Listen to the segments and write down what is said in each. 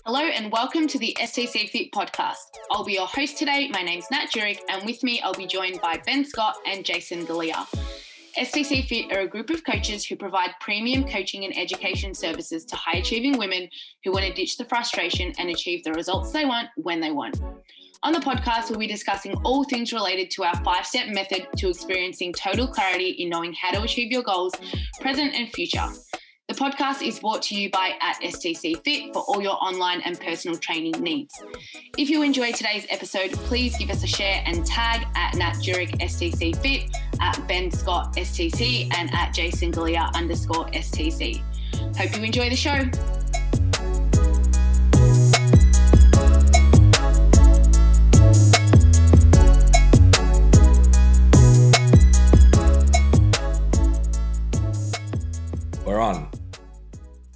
Hello and welcome to the STCfit podcast. I'll be your host today. My name's Nat Jurek, and with me I'll be joined by Ben Scott and Jason Galea. STCfit are a group of coaches who provide premium coaching and education services to high-achieving women who want to ditch the frustration and achieve the results they want when they want. On the podcast, we'll be discussing all things related to our 5-step method to experiencing total clarity in knowing how to achieve your goals, present and future. The podcast is brought to you by @STCfit for all your online and personal training needs. If you enjoyed today's episode, please give us a share and tag @NatJurek_STCfit, @BenScottSTC, and @JasonGalea_STC. Hope you enjoy the show. We're on.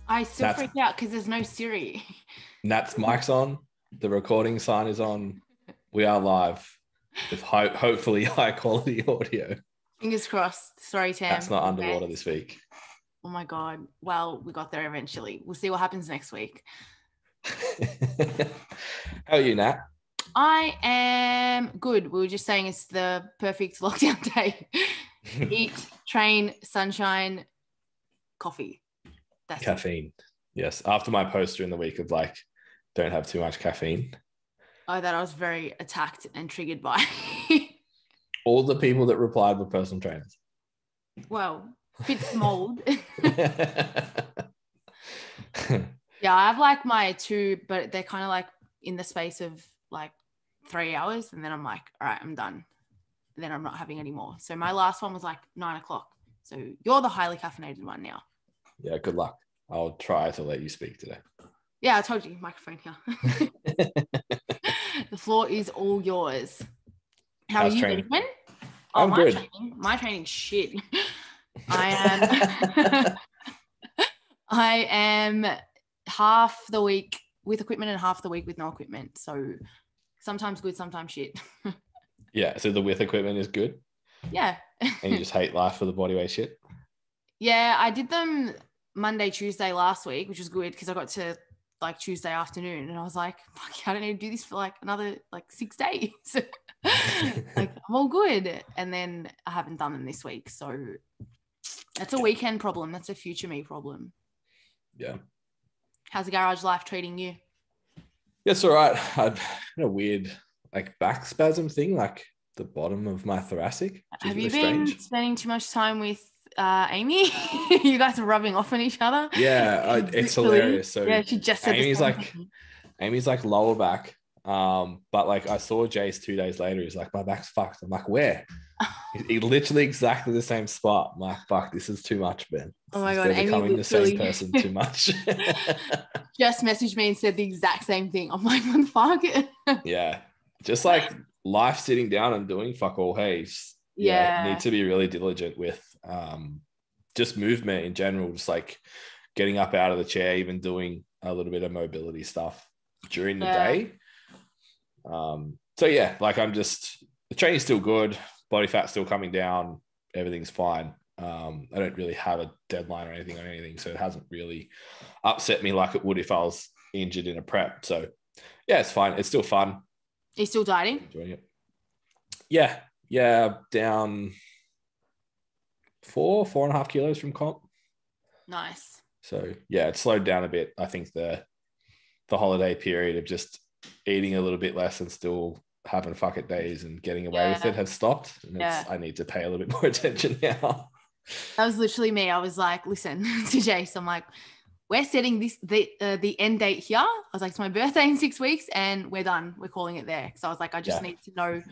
I still freak out because there's no Siri. Nat's mic's on. The recording sign is on. We are live with hopefully high quality audio. Fingers crossed. Sorry, Tam. That's not underwater this week. Oh my God. Well, we got there eventually. We'll see what happens next week. How are you, Nat? I am good. We were just saying it's the perfect lockdown day. Eat, train, sunshine, coffee. That's caffeine. It. Yes. After my post during the week of don't have too much caffeine. Oh, that I was very attacked and triggered by. All the people that replied were personal trainers. Well, fits mold. Yeah, I have my 2, but they're kind of in the space of 3 hours. And then I'm like, all right, I'm done. And then I'm not having any more. So my last one was 9 o'clock. So you're the highly caffeinated one now. Yeah, good luck. I'll try to let you speak today. Yeah, I told you, microphone here. The floor is all yours. How are you doing? I'm good. My training's shit. I am half the week with equipment and half the week with no equipment. So sometimes good, sometimes shit. Yeah, so the with equipment is good? Yeah. And you just hate life for the bodyweight shit? Yeah, I did them Monday, Tuesday last week, which was good because I got to Tuesday afternoon and I was like, fuck, I don't need to do this for another 6 days. I'm all good. And then I haven't done them this week. So that's a weekend problem. That's a future me problem. Yeah. How's the garage life treating you? Yeah, it's all right. I've had a weird back spasm thing, the bottom of my thoracic. Have you been spending too much time with Amy? You guys are rubbing off on each other. Yeah, it's hilarious. So yeah, she just said Amy's lower back. But I saw Jace 2 days later. He's my back's fucked. I'm where? He literally exactly the same spot. I'm like, fuck, this is too much, Ben. Oh my God, Amy becoming the same person too much. Just messaged me and said the exact same thing. I'm like, what the fuck? Yeah, just life sitting down and doing fuck all. Hey, need to be really diligent with just movement in general, just getting up out of the chair, even doing a little bit of mobility stuff during the day. So yeah, I'm just, the training's still good, body fat's still coming down, everything's fine. I don't really have a deadline or anything on anything, so it hasn't really upset me like it would if I was injured in a prep. So yeah, it's fine. It's still fun. Are you still dieting? Enjoying it. Yeah, down 4.5 kilos from comp. Nice. So yeah, it slowed down a bit. I think the holiday period of just eating a little bit less and still having fuck it days and getting away with it has stopped. And I need to pay a little bit more attention now. That was literally me. I was like, listen to Jace. I'm like, we're setting the end date here. I was like, it's my birthday in 6 weeks and we're done. We're calling it there. So I was like, I just need to know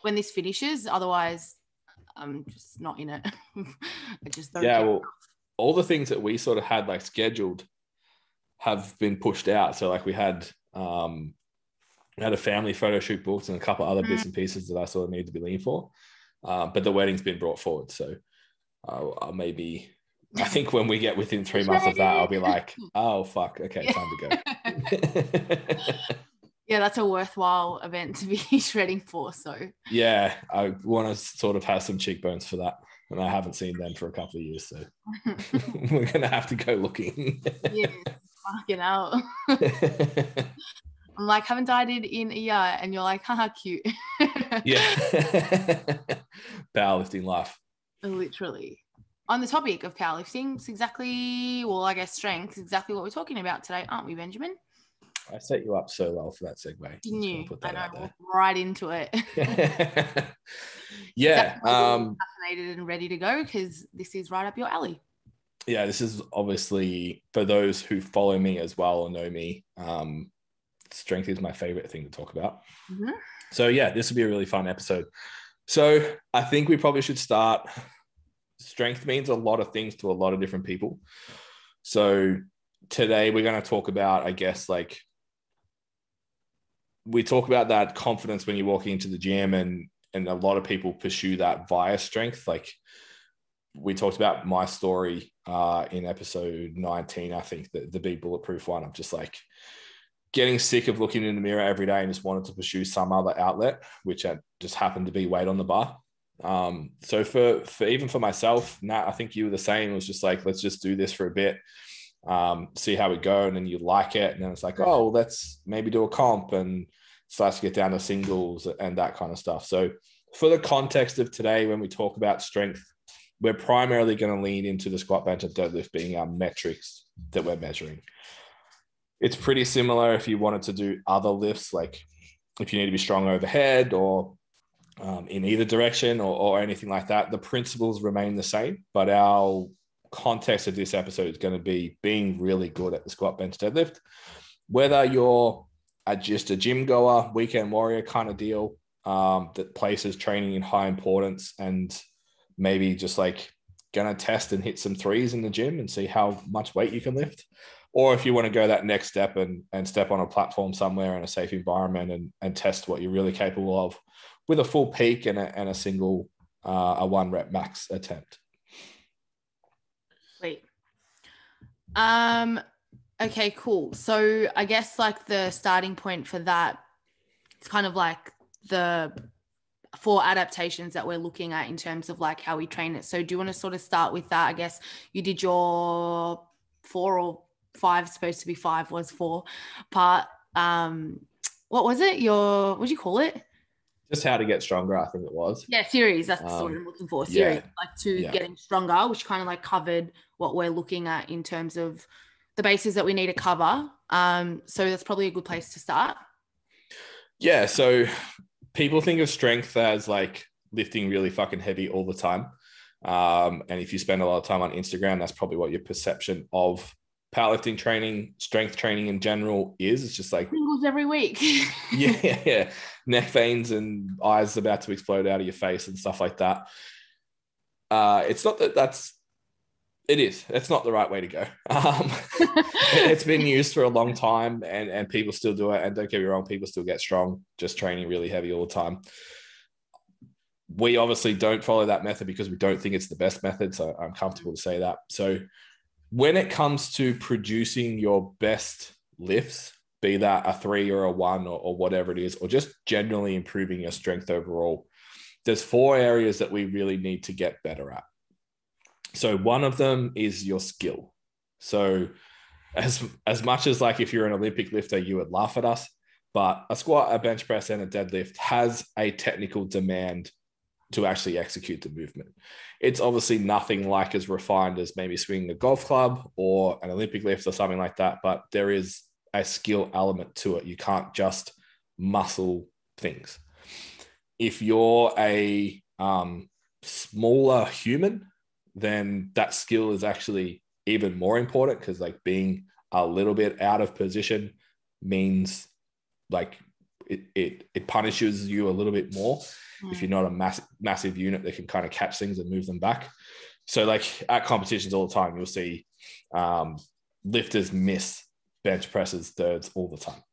when this finishes. Otherwise, I'm just not in it. I just don't care. Well, all the things that we sort of had scheduled have been pushed out. So we had a family photo shoot booked and a couple other bits and pieces that I sort of need to be lean for. But the wedding's been brought forward. So I'll maybe, I think when we get within 3 months of that, I'll be like, oh, fuck. Okay, time to go. Yeah, that's a worthwhile event to be shredding for. So yeah, I want to sort of have some cheekbones for that. and I haven't seen them for a couple of years, so we're gonna have to go looking. Yeah, fucking hell. I'm like, haven't dieted in a year, and you're like, haha, cute. Yeah. Powerlifting life. Literally. On the topic of powerlifting, it's exactly, well, I guess strength, exactly what we're talking about today, aren't we, Benjamin? I set you up so well for that segue. Didn't you? Put that out there. Right into it. Yeah. Fascinated and ready to go because this is right up your alley. Yeah, this is obviously, for those who follow me as well or know me, strength is my favorite thing to talk about. Mm-hmm. So yeah, this will be a really fun episode. So I think we probably should start. Strength means a lot of things to a lot of different people. So today we're going to talk about, I guess, like, we talk about that confidence when you're walking into the gym, and a lot of people pursue that via strength. Like, we talked about my story in episode 19, I think, the big Bulletproof one. I'm just like getting sick of looking in the mirror every day and just wanted to pursue some other outlet, which just happened to be weight on the bar. So for even for myself, Nat, I think you were the same. It was just like, let's just do this for a bit, see how we go. And then you like it. And then it's like, oh, well, let's maybe do a comp, and starts to get down to singles and that kind of stuff. So for the context of today, when we talk about strength, we're primarily going to lean into the squat, bench, and deadlift being our metrics that we're measuring. It's pretty similar if you wanted to do other lifts, like if you need to be strong overhead or in either direction or anything like that. The principles remain the same, but our context of this episode is going to be being really good at the squat, bench, deadlift. Whether you're just a gym goer, weekend warrior kind of deal that places training in high importance and maybe just like going to test and hit some threes in the gym and see how much weight you can lift. Or if you want to go that next step and step on a platform somewhere in a safe environment and test what you're really capable of with a full peak and a single, a 1 rep max attempt. Wait. Okay, cool. So I guess like the starting point for that, it's kind of like the 4 adaptations that we're looking at in terms of like how we train it. So do you want to sort of start with that? I guess you did your 4 or 5, supposed to be 5, was 4 part. What was it? What do you call it? Just how to get stronger, I think it was. Yeah, series. That's the word I'm looking for. Series, getting stronger, which kind of like covered what we're looking at in terms of the bases that we need to cover. So that's probably a good place to start. Yeah. So people think of strength as like lifting really fucking heavy all the time. And if you spend a lot of time on Instagram, that's probably what your perception of powerlifting training, strength training in general is. It's just like singles every week. yeah. Neck veins and eyes about to explode out of your face and stuff like that. It's not it is. It's not the right way to go. It's been used for a long time and people still do it. And don't get me wrong, people still get strong just training really heavy all the time. We obviously don't follow that method because we don't think it's the best method. So I'm comfortable to say that. So when it comes to producing your best lifts, be that a 3 or a 1 or whatever it is, or just generally improving your strength overall, there's 4 areas that we really need to get better at. So one of them is your skill. So as much as like if you're an Olympic lifter, you would laugh at us, but a squat, a bench press, and a deadlift has a technical demand to actually execute the movement. It's obviously nothing like as refined as maybe swinging a golf club or an Olympic lift or something like that, but there is a skill element to it. You can't just muscle things. If you're a smaller human, then that skill is actually even more important because like being a little bit out of position means like it punishes you a little bit more if you're not a massive unit that can kind of catch things and move them back. So like at competitions all the time, you'll see lifters miss bench presses, thirds all the time.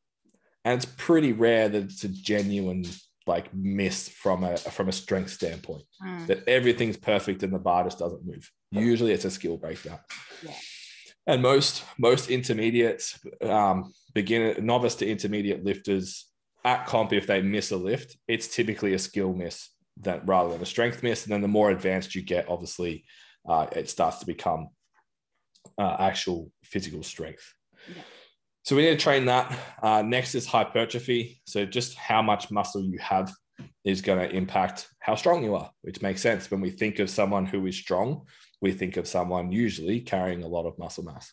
And it's pretty rare that it's a genuine like miss from a strength standpoint, that everything's perfect and the bar just doesn't move. Usually it's a skill breakdown. Yeah. And most intermediates, beginner, novice to intermediate lifters at comp, if they miss a lift, it's typically a skill miss rather than a strength miss. And then the more advanced you get, obviously, it starts to become actual physical strength. Yeah. So we need to train that. Next is hypertrophy. So just how much muscle you have is going to impact how strong you are, which makes sense. When we think of someone who is strong, we think of someone usually carrying a lot of muscle mass.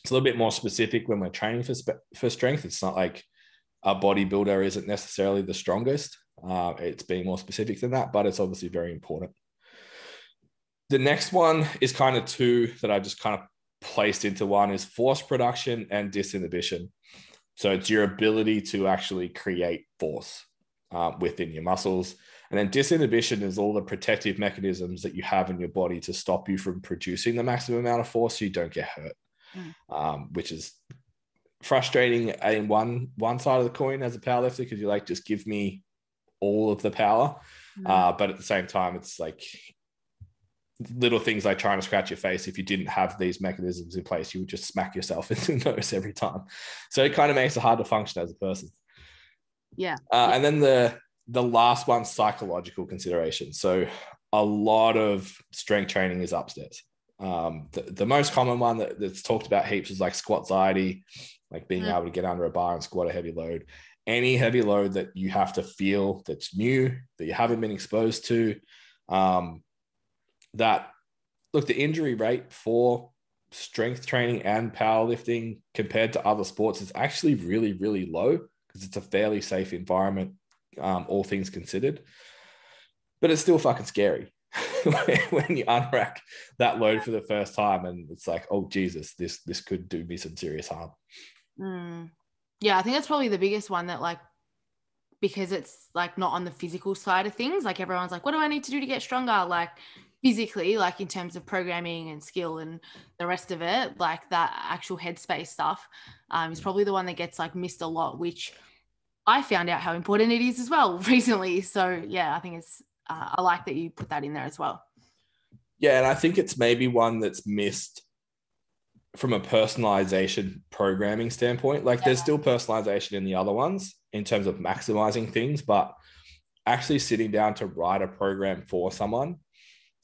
It's a little bit more specific when we're training for strength. It's not like a bodybuilder isn't necessarily the strongest. It's being more specific than that, but it's obviously very important. The next one is kind of two that I just kind of placed into one, is force production and disinhibition. So it's your ability to actually create force within your muscles. And then disinhibition is all the protective mechanisms that you have in your body to stop you from producing the maximum amount of force so you don't get hurt, which is frustrating in one side of the coin as a powerlifter, because you're like, just give me all of the power. But at the same time, it's like little things like trying to scratch your face. If you didn't have these mechanisms in place, you would just smack yourself in the nose every time. So it kind of makes it hard to function as a person. Yeah. And then the last one, psychological consideration. So a lot of strength training is upstairs. The most common one that's talked about heaps is like squat anxiety, like being able to get under a bar and squat a heavy load. Any heavy load that you have to feel that's new, that you haven't been exposed to, the injury rate for strength training and powerlifting compared to other sports is actually really, really low, because it's a fairly safe environment, all things considered. But it's still fucking scary when you unrack that load for the first time, and it's like, oh Jesus, this could do me some serious harm. Yeah, I think that's probably the biggest one, that like, because it's like not on the physical side of things, like everyone's like, what do I need to do to get stronger? Like physically, like in terms of programming and skill and the rest of it, like that actual headspace stuff is probably the one that gets like missed a lot, which I found out how important it is as well recently. So yeah, I think it's, I like that you put that in there as well. Yeah. And I think it's maybe one that's missed from a personalization programming standpoint. Like there's still personalization in the other ones in terms of maximizing things, but actually sitting down to write a program for someone,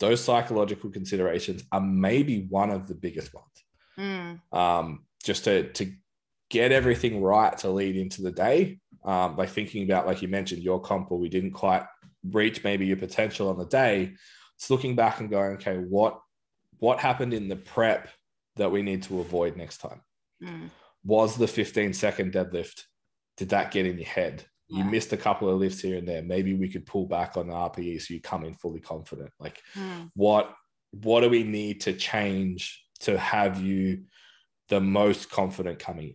those psychological considerations are maybe one of the biggest ones. Just to get everything right to lead into the day. Like thinking about, like you mentioned, your comp where we didn't quite reach maybe your potential on the day. It's looking back and going, okay, what happened in the prep that we need to avoid next time? Was the 15-second deadlift, did that get in your head? You missed a couple of lifts here and there. Maybe we could pull back on the RPE so you come in fully confident. Like what do we need to change to have you the most confident coming in?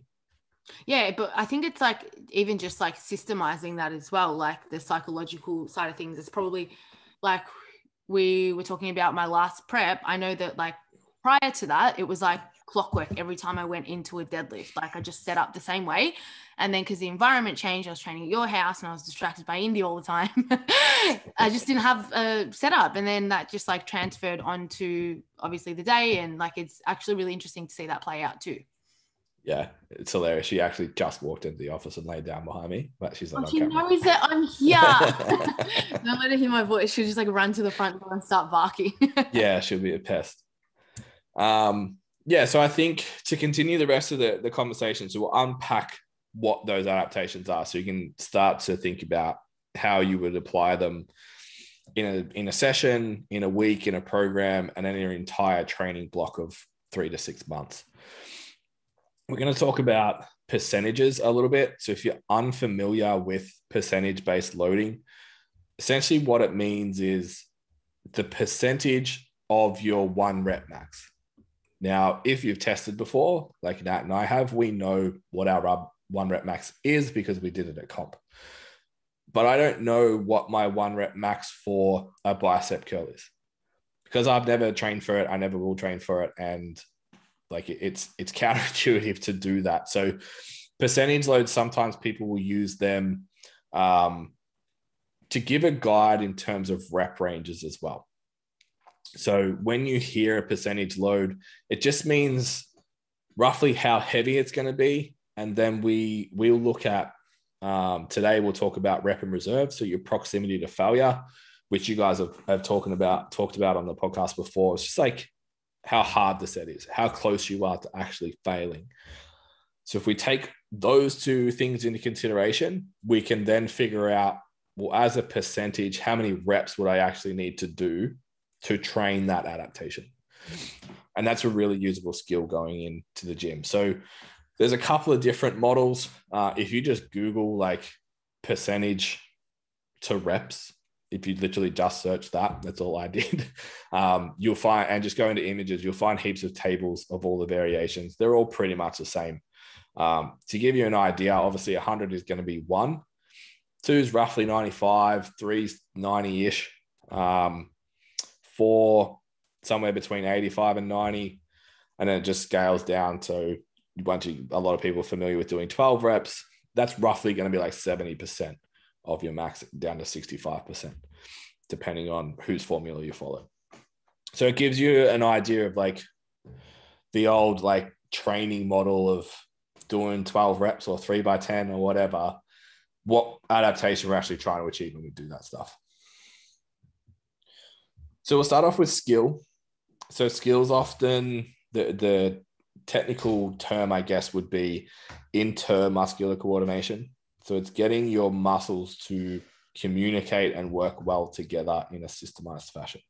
Yeah, but I think it's like even just like systemizing that as well, like the psychological side of things. It's probably like we were talking about my last prep. I know that like prior to that, it was like clockwork every time I went into a deadlift. Like I just set up the same way. And then because the environment changed, I was training at your house and I was distracted by Indy all the time. I just didn't have a setup. And then that just like transferred onto obviously the day. And like, it's actually really interesting to see that play out too. Yeah, it's hilarious. She actually just walked into the office and laid down behind me, but she's like, she knows that I'm here. Don't let her hear my voice. She'll just like run to the front door and start barking. Yeah, she'll be a pest. Yeah, so I think to continue the rest of the conversation, so we'll unpack what those adaptations are, so you can start to think about how you would apply them in a session, in a week, in a program, and then in your entire training block of 3 to 6 months. We're going to talk about percentages a little bit. So if you're unfamiliar with percentage-based loading, essentially what it means is the percentage of your 1 rep max. Now, if you've tested before, like Nat and I have, we know what our 1 rep max is because we did it at comp. But I don't know what my 1 rep max for a bicep curl is, because I've never trained for it. I never will train for it. And like it's counterintuitive to do that. So percentage loads, sometimes people will use them to give a guide in terms of rep ranges as well. So when you hear a percentage load, it just means roughly how heavy it's going to be. And then we'll look at Today we'll talk about rep and reserve, so your proximity to failure, which you guys have talked about on the podcast before. It's just like how hard the set is, how close you are to actually failing. So if we take those two things into consideration, we can then figure out, well, as a percentage, how many reps would I actually need to do to train that adaptation? And that's a really usable skill going into the gym. So there's a couple of different models. If you just Google like percentage to reps, if you literally just search that, that's all I did. You'll find, and just go into images, you'll find heaps of tables of all the variations. They're all pretty much the same. To give you an idea, obviously 100 is going to be 1. 2 is roughly 95, 3 is 90-ish. 4, somewhere between 85 and 90. And then it just scales down to a lot of people are familiar with doing 12 reps. That's roughly going to be like 70% of your max, down to 65%, depending on whose formula you follow. So it gives you an idea of like the old like training model of doing 12 reps or 3x10 or whatever, what adaptation we're actually trying to achieve when we do that stuff. So we'll start off with skill. So skills, often the technical term, I guess, would be intermuscular coordination. So it's getting your muscles to communicate and work well together in a systemized fashion.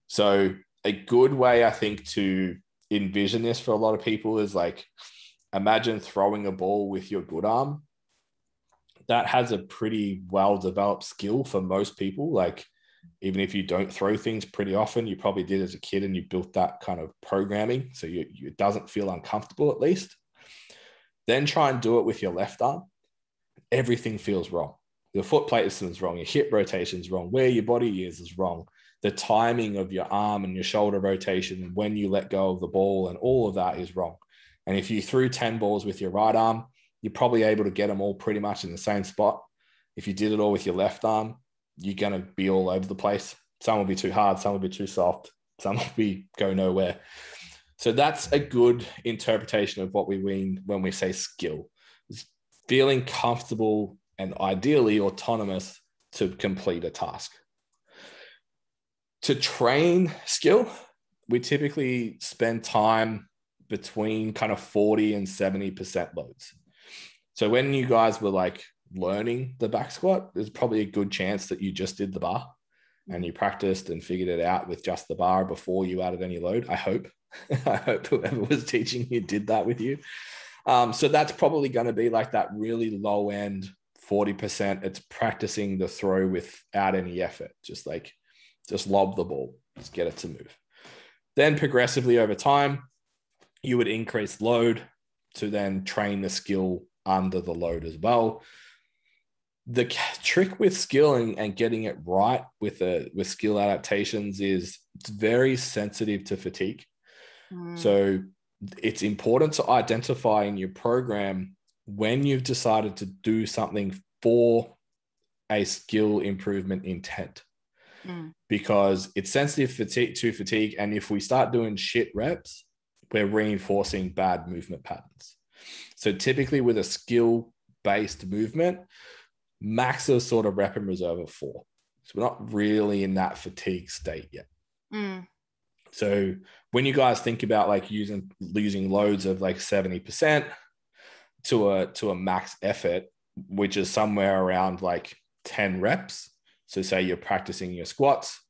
So a good way, I think, to envision this for a lot of people is like, imagine throwing a ball with your good arm. That has a pretty well-developed skill for most people. Like, even if you don't throw things pretty often, you probably did as a kid and you built that kind of programming. So it doesn't feel uncomfortable, at least. Then try and do it with your left arm. Everything feels wrong. Your foot placement is wrong. Your hip rotation is wrong. Where your body is wrong. The timing of your arm and your shoulder rotation, when you let go of the ball, and all of that is wrong. And if you threw 10 balls with your right arm, you're probably able to get them all pretty much in the same spot. If you did it all with your left arm, you're going to be all over the place. Some will be too hard. Some will be too soft. Some will go nowhere. So that's a good interpretation of what we mean when we say skill. It's feeling comfortable and ideally autonomous to complete a task. To train skill, we typically spend time between kind of 40 and 70% loads. So when you guys were like learning the back squat, there's probably a good chance that you just did the bar and you practiced and figured it out with just the bar before you added any load. I hope. I hope whoever was teaching you did that with you. So that's probably going to be like that really low end 40%. It's practicing the throw without any effort. Just lob the ball, just get it to move. Then progressively over time, you would increase load to then train the skill under the load as well. The trick with skilling and getting it right with skill adaptations is it's very sensitive to fatigue. So it's important to identify in your program when you've decided to do something for a skill improvement intent, because it's sensitive to fatigue. And if we start doing shit reps, we're reinforcing bad movement patterns. So typically with a skill-based movement, max a sort of rep and reserve of 4. So we're not really in that fatigue state yet. So when you guys think about like using loads of like 70% to a max effort, which is somewhere around like 10 reps. So say you're practicing your squats,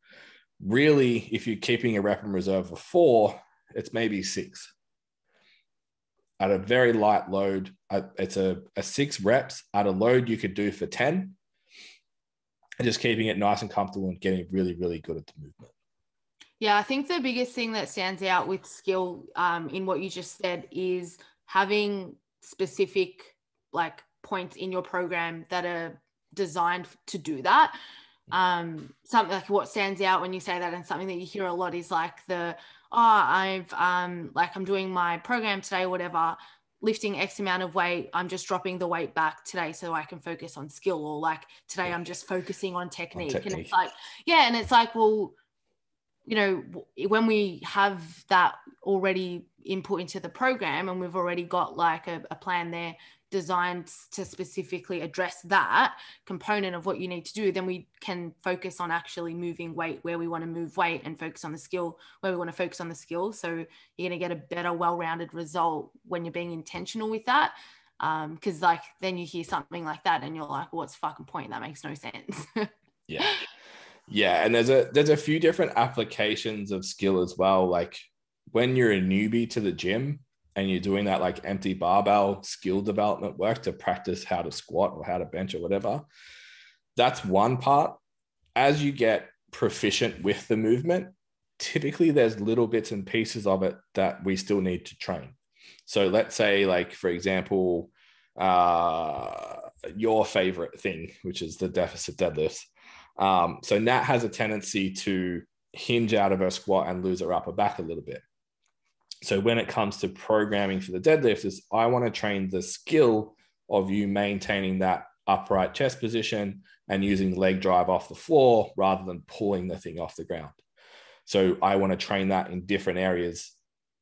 really, if you're keeping a rep and reserve of 4, it's maybe 6. At a very light load, it's a 6 reps at a load you could do for 10, and just keeping it nice and comfortable and getting really, really good at the movement. Yeah, I think the biggest thing that stands out with skill in what you just said is having specific like points in your program that are designed to do that. Something like what stands out when you say that, and something that you hear a lot is like I'm doing my program today or whatever, lifting X amount of weight, I'm just dropping the weight back today so I can focus on skill, or like today I'm just focusing on technique. And it's like, yeah, and it's like, well, you know, when we have that already input into the program and we've already got like a plan there designed to specifically address that component of what you need to do, then we can focus on actually moving weight where we want to move weight and focus on the skill where we want to focus on the skill. So you're going to get a better, well-rounded result when you're being intentional with that. Because like then you hear something like that and you're like, well, what's the fucking point? That makes no sense. Yeah. And there's a few different applications of skill as well. Like when you're a newbie to the gym and you're doing that like empty barbell skill development work to practice how to squat or how to bench or whatever, that's one part. As you get proficient with the movement, typically there's little bits and pieces of it that we still need to train. So let's say, like, for example, your favorite thing, which is the deficit deadlifts. So Nat has a tendency to hinge out of her squat and lose her upper back a little bit. So when it comes to programming for the deadlift, is I want to train the skill of you maintaining that upright chest position and using leg drive off the floor rather than pulling the thing off the ground. So I want to train that in different areas,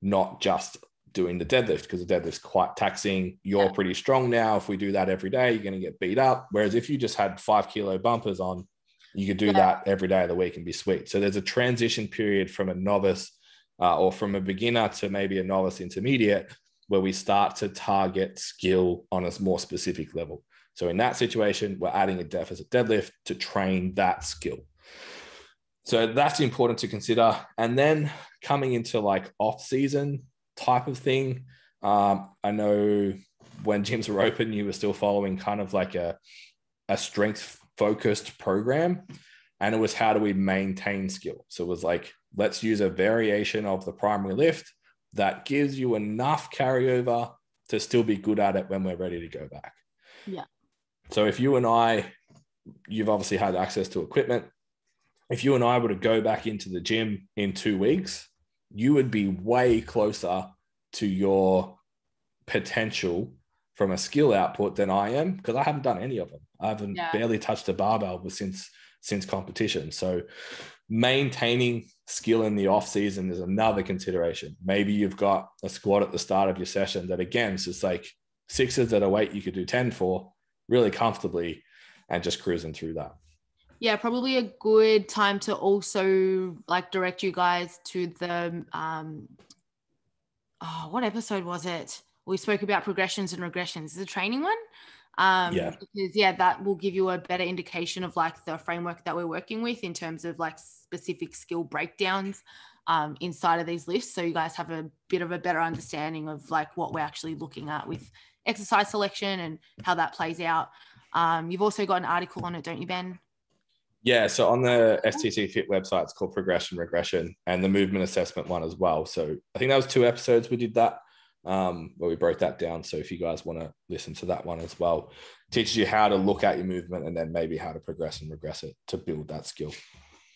not just doing the deadlift, because the deadlift's quite taxing. You're pretty strong now. If we do that every day, you're going to get beat up. Whereas if you just had 5 kilo bumpers on, you could do that every day of the week and be sweet. So there's a transition period from a novice or from a beginner to maybe a novice intermediate where we start to target skill on a more specific level. So in that situation, we're adding a deficit deadlift to train that skill. So that's important to consider. And then coming into like off season type of thing, I know when gyms were open, you were still following kind of like a strength focused program, and it was how do we maintain skill. So it was like, let's use a variation of the primary lift that gives you enough carryover to still be good at it when we're ready to go back. Yeah. So if you and I, you've obviously had access to equipment. If you and I were to go back into the gym in 2 weeks, you would be way closer to your potential from a skill output than I am, because I haven't done any of them. I haven't barely touched a barbell since competition. So maintaining skill in the off season is another consideration. Maybe you've got a squat at the start of your session that, again, is just like sixes at a weight you could do 10 for really comfortably and just cruising through that. Yeah, probably a good time to also like direct you guys to the what episode was it? We spoke about progressions and regressions. Is it a training one? Because that will give you a better indication of like the framework that we're working with in terms of like specific skill breakdowns inside of these lists. So you guys have a bit of a better understanding of like what we're actually looking at with exercise selection and how that plays out. You've also got an article on it, don't you, Ben? Yeah, so on the STCfit website, it's called Progression Regression, and the movement assessment one as well. So I think that was 2 episodes we did that, where we broke that down. So if you guys want to listen to that one as well, it teaches you how to look at your movement and then maybe how to progress and regress it to build that skill.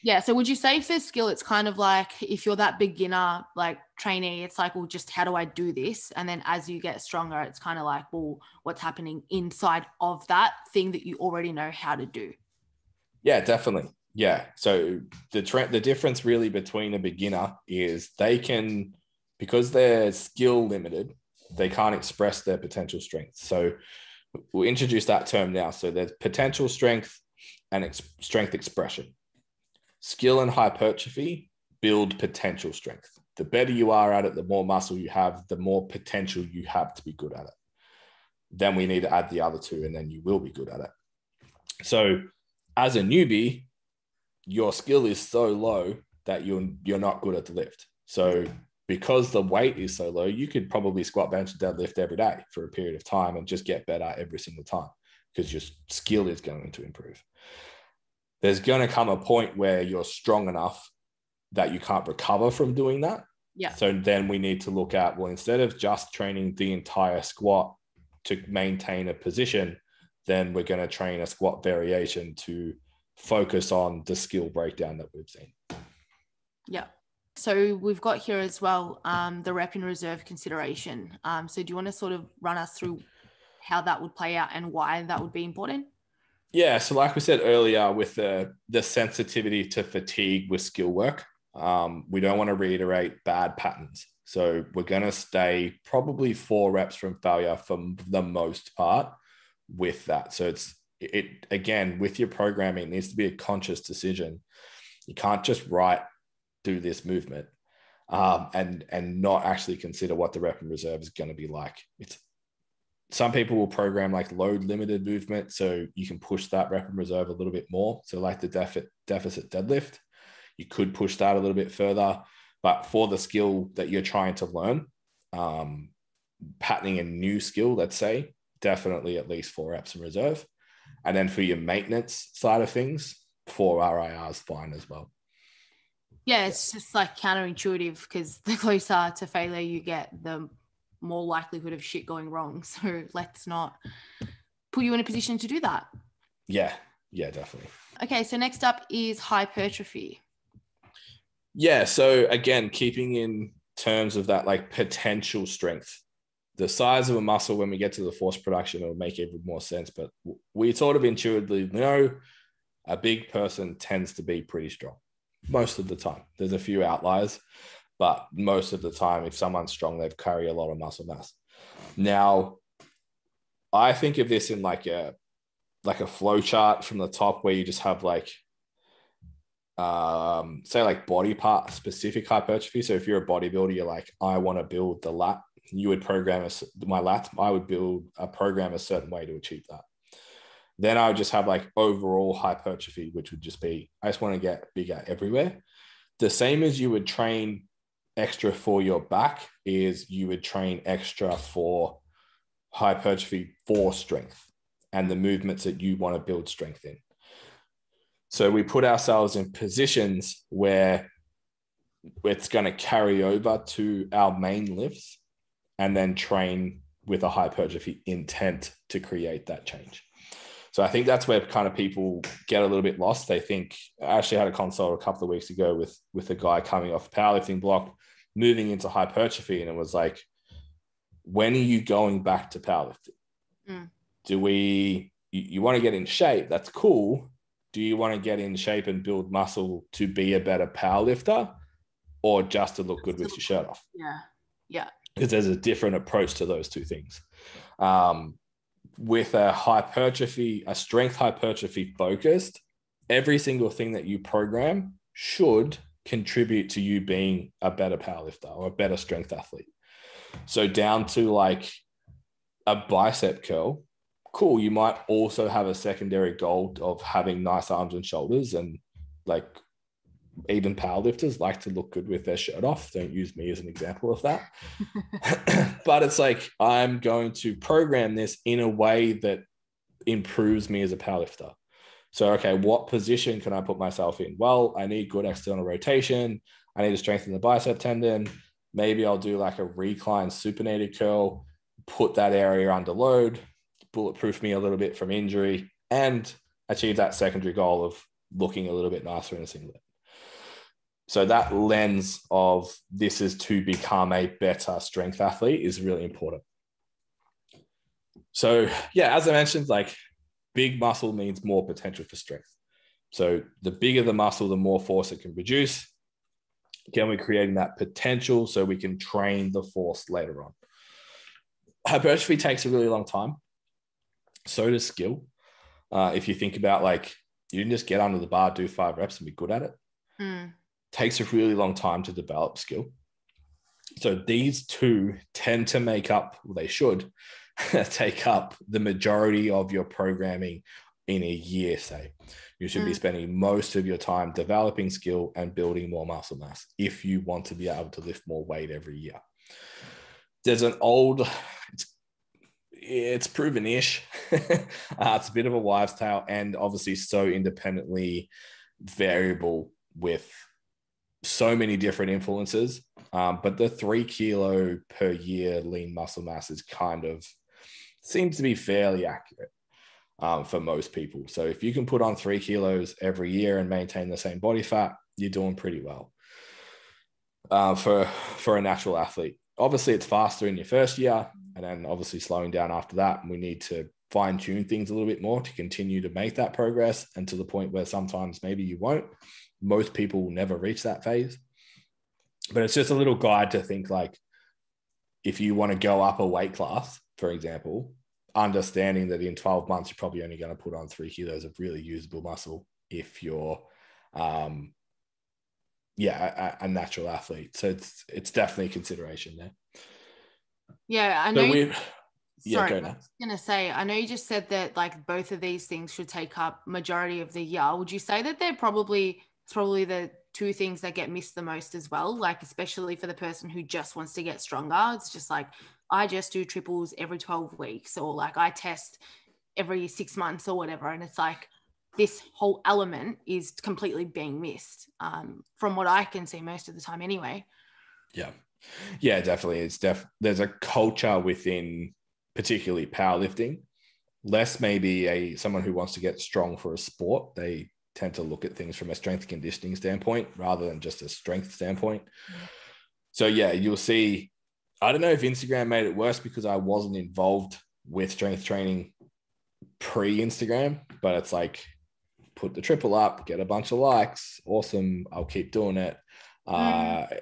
Yeah. So would you say for skill, it's kind of like if you're that beginner, like trainee, it's like, well, just how do I do this? And then as you get stronger, it's kind of like, well, what's happening inside of that thing that you already know how to do? Yeah, definitely. Yeah. So the difference really between a beginner is they can, because they're skill limited, they can't express their potential strength. So we'll introduce that term now. So there's potential strength and strength expression. Skill and hypertrophy build potential strength. The better you are at it, the more muscle you have, the more potential you have to be good at it. Then we need to add the other two, and then you will be good at it. So as a newbie, your skill is so low that you're not good at the lift. So because the weight is so low, you could probably squat, bench, and deadlift every day for a period of time and just get better every single time because your skill is going to improve. There's going to come a point where you're strong enough that you can't recover from doing that. Yeah. So then we need to look at, well, instead of just training the entire squat to maintain a position, then we're going to train a squat variation to focus on the skill breakdown that we've seen. Yeah. So we've got here as well, the rep in reserve consideration. So do you want to sort of run us through how that would play out and why that would be important? Yeah. So like we said earlier, with the sensitivity to fatigue with skill work, we don't want to reiterate bad patterns. So we're going to stay probably 4 reps from failure for the most part with that. So it again, with your programming, it needs to be a conscious decision. You can't just do this movement and not actually consider what the rep and reserve is going to be like. Some people will program like load limited movement, so you can push that rep and reserve a little bit more. So like the deficit deadlift, you could push that a little bit further. But for the skill that you're trying to learn, patterning a new skill, let's say, definitely at least 4 reps in reserve. And then for your maintenance side of things, 4 RIR is fine as well. Yeah, it's just like counterintuitive, because the closer to failure you get, the more likelihood of shit going wrong. So let's not put you in a position to do that. Yeah, definitely. Okay, so next up is hypertrophy. Yeah, so again, keeping in terms of that like potential strength, the size of a muscle when we get to the force production, it'll make even more sense. But we sort of intuitively know a big person tends to be pretty strong most of the time. There's a few outliers, but most of the time, if someone's strong, they carry a lot of muscle mass. Now, I think of this in like a flow chart from the top, where you just have like, say like body part specific hypertrophy. So if you're a bodybuilder, you're like, I want to build the lat. You would program my lat. I would build a program a certain way to achieve that. Then I would just have like overall hypertrophy, which would just be, I just want to get bigger everywhere. The same as you would train extra for your back is you would train extra for hypertrophy for strength and the movements that you want to build strength in. So we put ourselves in positions where it's going to carry over to our main lifts and then train with a hypertrophy intent to create that change. So I think that's where kind of people get a little bit lost. They think, I actually had a consult a couple of weeks ago with a guy coming off powerlifting block, moving into hypertrophy. And it was like, when are you going back to powerlifting? You want to get in shape? That's cool. Do you want to get in shape and build muscle to be a better powerlifter, or just to look good with your shirt off? Yeah. Because there's a different approach to those two things. With a strength hypertrophy focused, every single thing that you program should contribute to you being a better powerlifter or a better strength athlete. So down to like a bicep curl, cool. You might also have a secondary goal of having nice arms and shoulders, and like even powerlifters like to look good with their shirt off. Don't use me as an example of that. But it's like, I'm going to program this in a way that improves me as a powerlifter. So, okay, what position can I put myself in? Well, I need good external rotation. I need to strengthen the bicep tendon. Maybe I'll do like a recline supinated curl, put that area under load, bulletproof me a little bit from injury, and achieve that secondary goal of looking a little bit nicer in a singlet. So that lens of this is to become a better strength athlete is really important. So yeah, as I mentioned, like big muscle means more potential for strength. So the bigger the muscle, the more force it can produce. Again, we're creating that potential so we can train the force later on. Hypertrophy takes a really long time. So does skill. If you think about like, you didn't just get under the bar, do 5 reps and be good at it. Takes a really long time to develop skill. So these two tend to make up, well, they should take up the majority of your programming in a year, say. You should be spending most of your time developing skill and building more muscle mass if you want to be able to lift more weight every year. There's an old, it's proven-ish. It's a bit of a wives' tale, and obviously so independently variable with so many different influences. But the 3 kilo per year lean muscle mass is kind of seems to be fairly accurate for most people. So if you can put on 3 kilos every year and maintain the same body fat, you're doing pretty well for a natural athlete. Obviously, it's faster in your first year, and then obviously slowing down after that. And we need to fine tune things a little bit more to continue to make that progress, and to the point where sometimes maybe you won't. Most people will never reach that phase. But it's just a little guide to think like, if you want to go up a weight class, for example, understanding that in 12 months, you're probably only going to put on 3 kilos of really usable muscle if you're, a natural athlete. So it's definitely a consideration there. Yeah, I know. Go now. I was going to say, I know you just said that like both of these things should take up majority of the year. Would you say that it's probably the two things that get missed the most as well? Like, especially for the person who just wants to get stronger. It's just like, I just do triples every 12 weeks, or like I test every 6 months or whatever. And it's like, this whole element is completely being missed, from what I can see most of the time anyway. Yeah, definitely. There's a culture within particularly powerlifting, less maybe someone who wants to get strong for a sport. They tend to look at things from a strength and conditioning standpoint rather than just a strength standpoint. So yeah, you'll see, I don't know if Instagram made it worse because I wasn't involved with strength training pre-Instagram, but it's like, put the triple up, get a bunch of likes. Awesome. I'll keep doing it.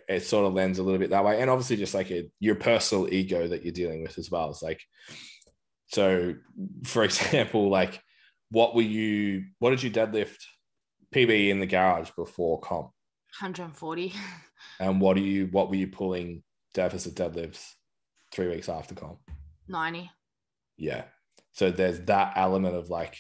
It sort of lends a little bit that way. And obviously just like your personal ego that you're dealing with as well. It's like, so for example, like what did you deadlift PB in the garage before comp? 140. And what were you pulling deficit deadlifts 3 weeks after comp? 90. Yeah. So there's that element of like,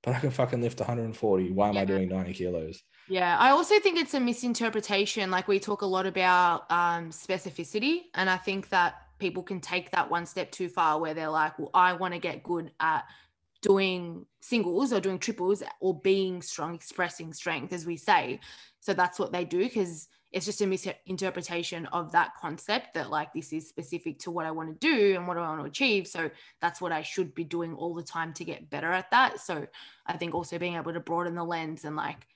but I can fucking lift 140. Why am I doing 90 kilos? Yeah. I also think it's a misinterpretation. Like, we talk a lot about specificity. And I think that people can take that one step too far, where they're like, well, I want to get good at doing singles or doing triples or being strong, expressing strength, as we say. So that's what they do, because it's just a misinterpretation of that concept that like, this is specific to what I want to do and what I want to achieve. So that's what I should be doing all the time to get better at that. So I think also being able to broaden the lens and like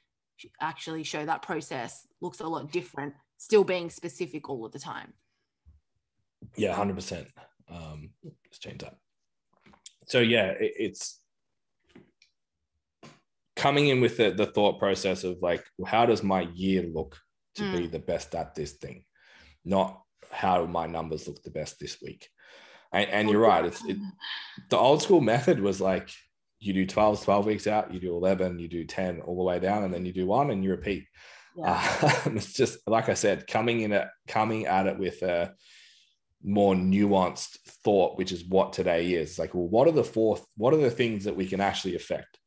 actually show that process looks a lot different, still being specific all of the time. Yeah, 100%. Let's change that. So yeah, it's coming in with the thought process of like, well, how does my year look to be the best at this thing? Not how do my numbers look the best this week? And you're right. The old school method was like, you do 12 weeks out, you do 11, you do 10 all the way down, and then you do 1 and you repeat. It's just, like I said, coming at it with a more nuanced thought, which is what today is. Like, well, what are the things that we can actually affect?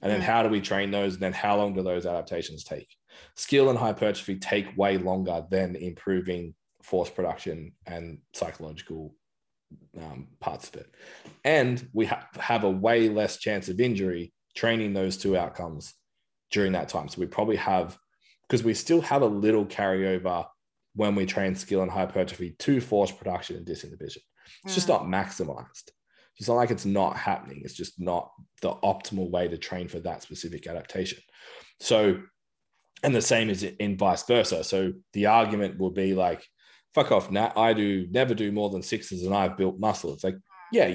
And then how do we train those? And then how long do those adaptations take? Skill and hypertrophy take way longer than improving force production and psychological parts of it. And we have a way less chance of injury training those two outcomes during that time. So we probably have, because we still have a little carryover when we train skill and hypertrophy to force production and disinhibition. It's just not maximized. It's not like it's not happening. It's just not the optimal way to train for that specific adaptation. So, and the same is in vice versa. So the argument will be like, fuck off, Nat, I never do more than 6s and I've built muscle. It's like, yeah,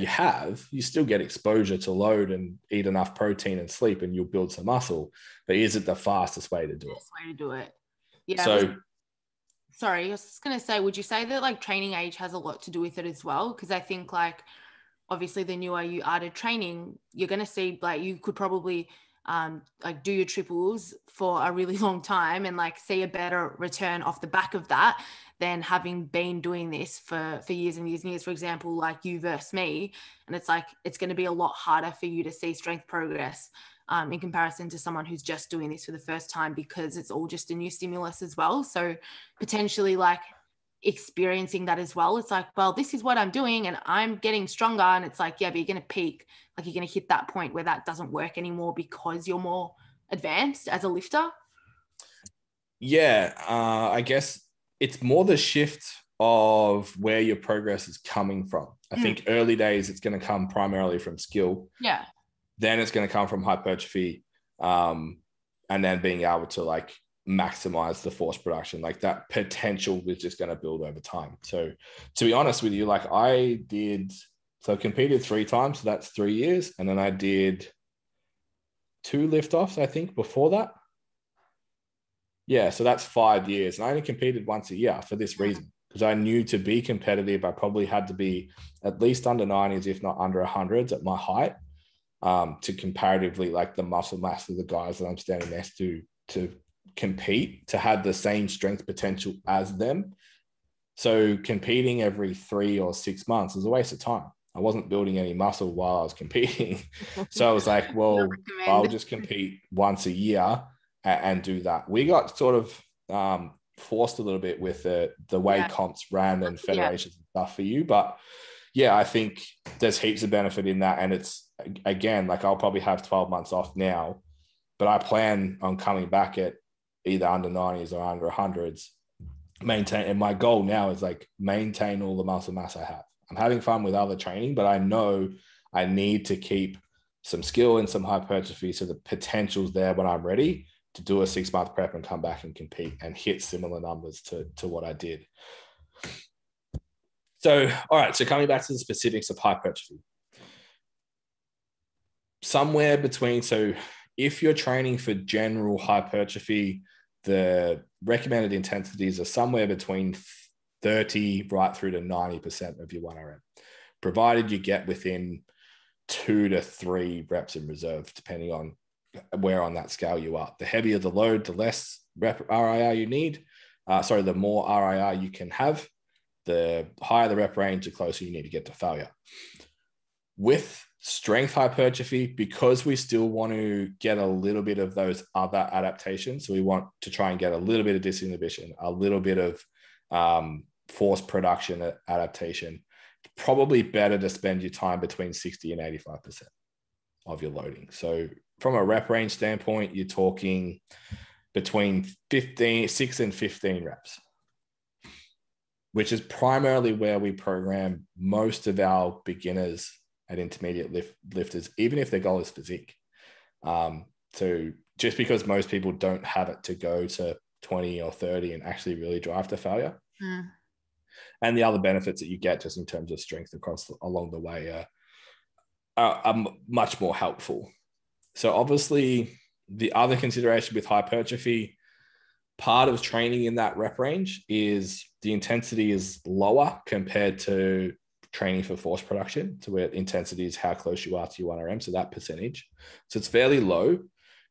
you still get exposure to load and eat enough protein and sleep and you'll build some muscle, but is it the fastest way to do it? Best way to do it. Yeah. So, sorry, I was just going to say, would you say that like training age has a lot to do with it as well? Because I think like, obviously the newer you are to training, you're going to see like, you could probably like do your triples for a really long time and like see a better return off the back of that than having been doing this for years and years and years. For example, like you versus me, and it's like, it's going to be a lot harder for you to see strength progress in comparison to someone who's just doing this for the first time, because it's all just a new stimulus as well. So potentially like experiencing that as well, it's like, well, this is what I'm doing and I'm getting stronger. And it's like, yeah, but you're going to peak, like you're going to hit that point where that doesn't work anymore because you're more advanced as a lifter. Yeah, I guess it's more the shift of where your progress is coming from. I think early days, it's going to come primarily from skill. Yeah. Then it's going to come from hypertrophy. And then being able to like maximize the force production, like that potential is just going to build over time. So to be honest with you, like I competed 3 times, so that's 3 years. And then I did 2 lift offs, I think, before that. Yeah, so that's 5 years. And I only competed once a year for this reason, because I knew to be competitive, I probably had to be at least under 90s, if not under 100s at my height, to comparatively like the muscle mass of the guys that I'm standing next to compete, to have the same strength potential as them. So competing every 3 or 6 months is a waste of time. I wasn't building any muscle while I was competing. So I was like, well, I'll just compete once a year and do that. We got sort of forced a little bit with the way comps ran and federations and stuff for you. But yeah, I think there's heaps of benefit in that. And it's, again, like I'll probably have 12 months off now, but I plan on coming back at either under 90s or under 100s, maintain. And my goal now is like maintain all the muscle mass I have. I'm having fun with other training, but I know I need to keep some skill and some hypertrophy, so the potential's there when I'm ready to do a 6-month prep and come back and compete and hit similar numbers to what I did. So, all right. So coming back to the specifics of hypertrophy, somewhere between, so if you're training for general hypertrophy, the recommended intensities are somewhere between 30 right through to 90% of your 1RM, provided you get within 2 to 3 reps in reserve, depending on where on that scale you are. The heavier the load, the less rep RIR you need. The more RIR you can have, the higher the rep range, the closer you need to get to failure. With strength hypertrophy, because we still want to get a little bit of those other adaptations, so we want to try and get a little bit of disinhibition, a little bit of force production adaptation, probably better to spend your time between 60 and 85% of your loading. So from a rep range standpoint, you're talking between 6 and 15 reps, which is primarily where we program most of our beginners and intermediate lifters, even if their goal is physique. So just because most people don't have it to go to 20 or 30 and actually really drive to failure. And the other benefits that you get just in terms of strength along the way are much more helpful. So obviously the other consideration with hypertrophy, part of training in that rep range is the intensity is lower compared to training for force production. So where intensity is how close you are to your 1RM, so that percentage. So it's fairly low,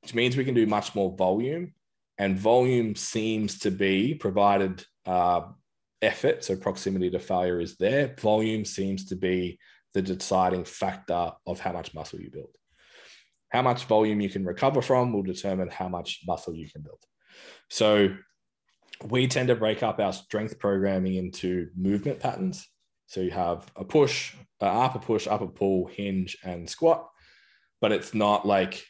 which means we can do much more volume, and volume seems to be provided effort, so proximity to failure is there. Volume seems to be the deciding factor of how much muscle you build. How much volume you can recover from will determine how much muscle you can build. So we tend to break up our strength programming into movement patterns. So you have a push, upper pull, hinge, and squat. But it's not like,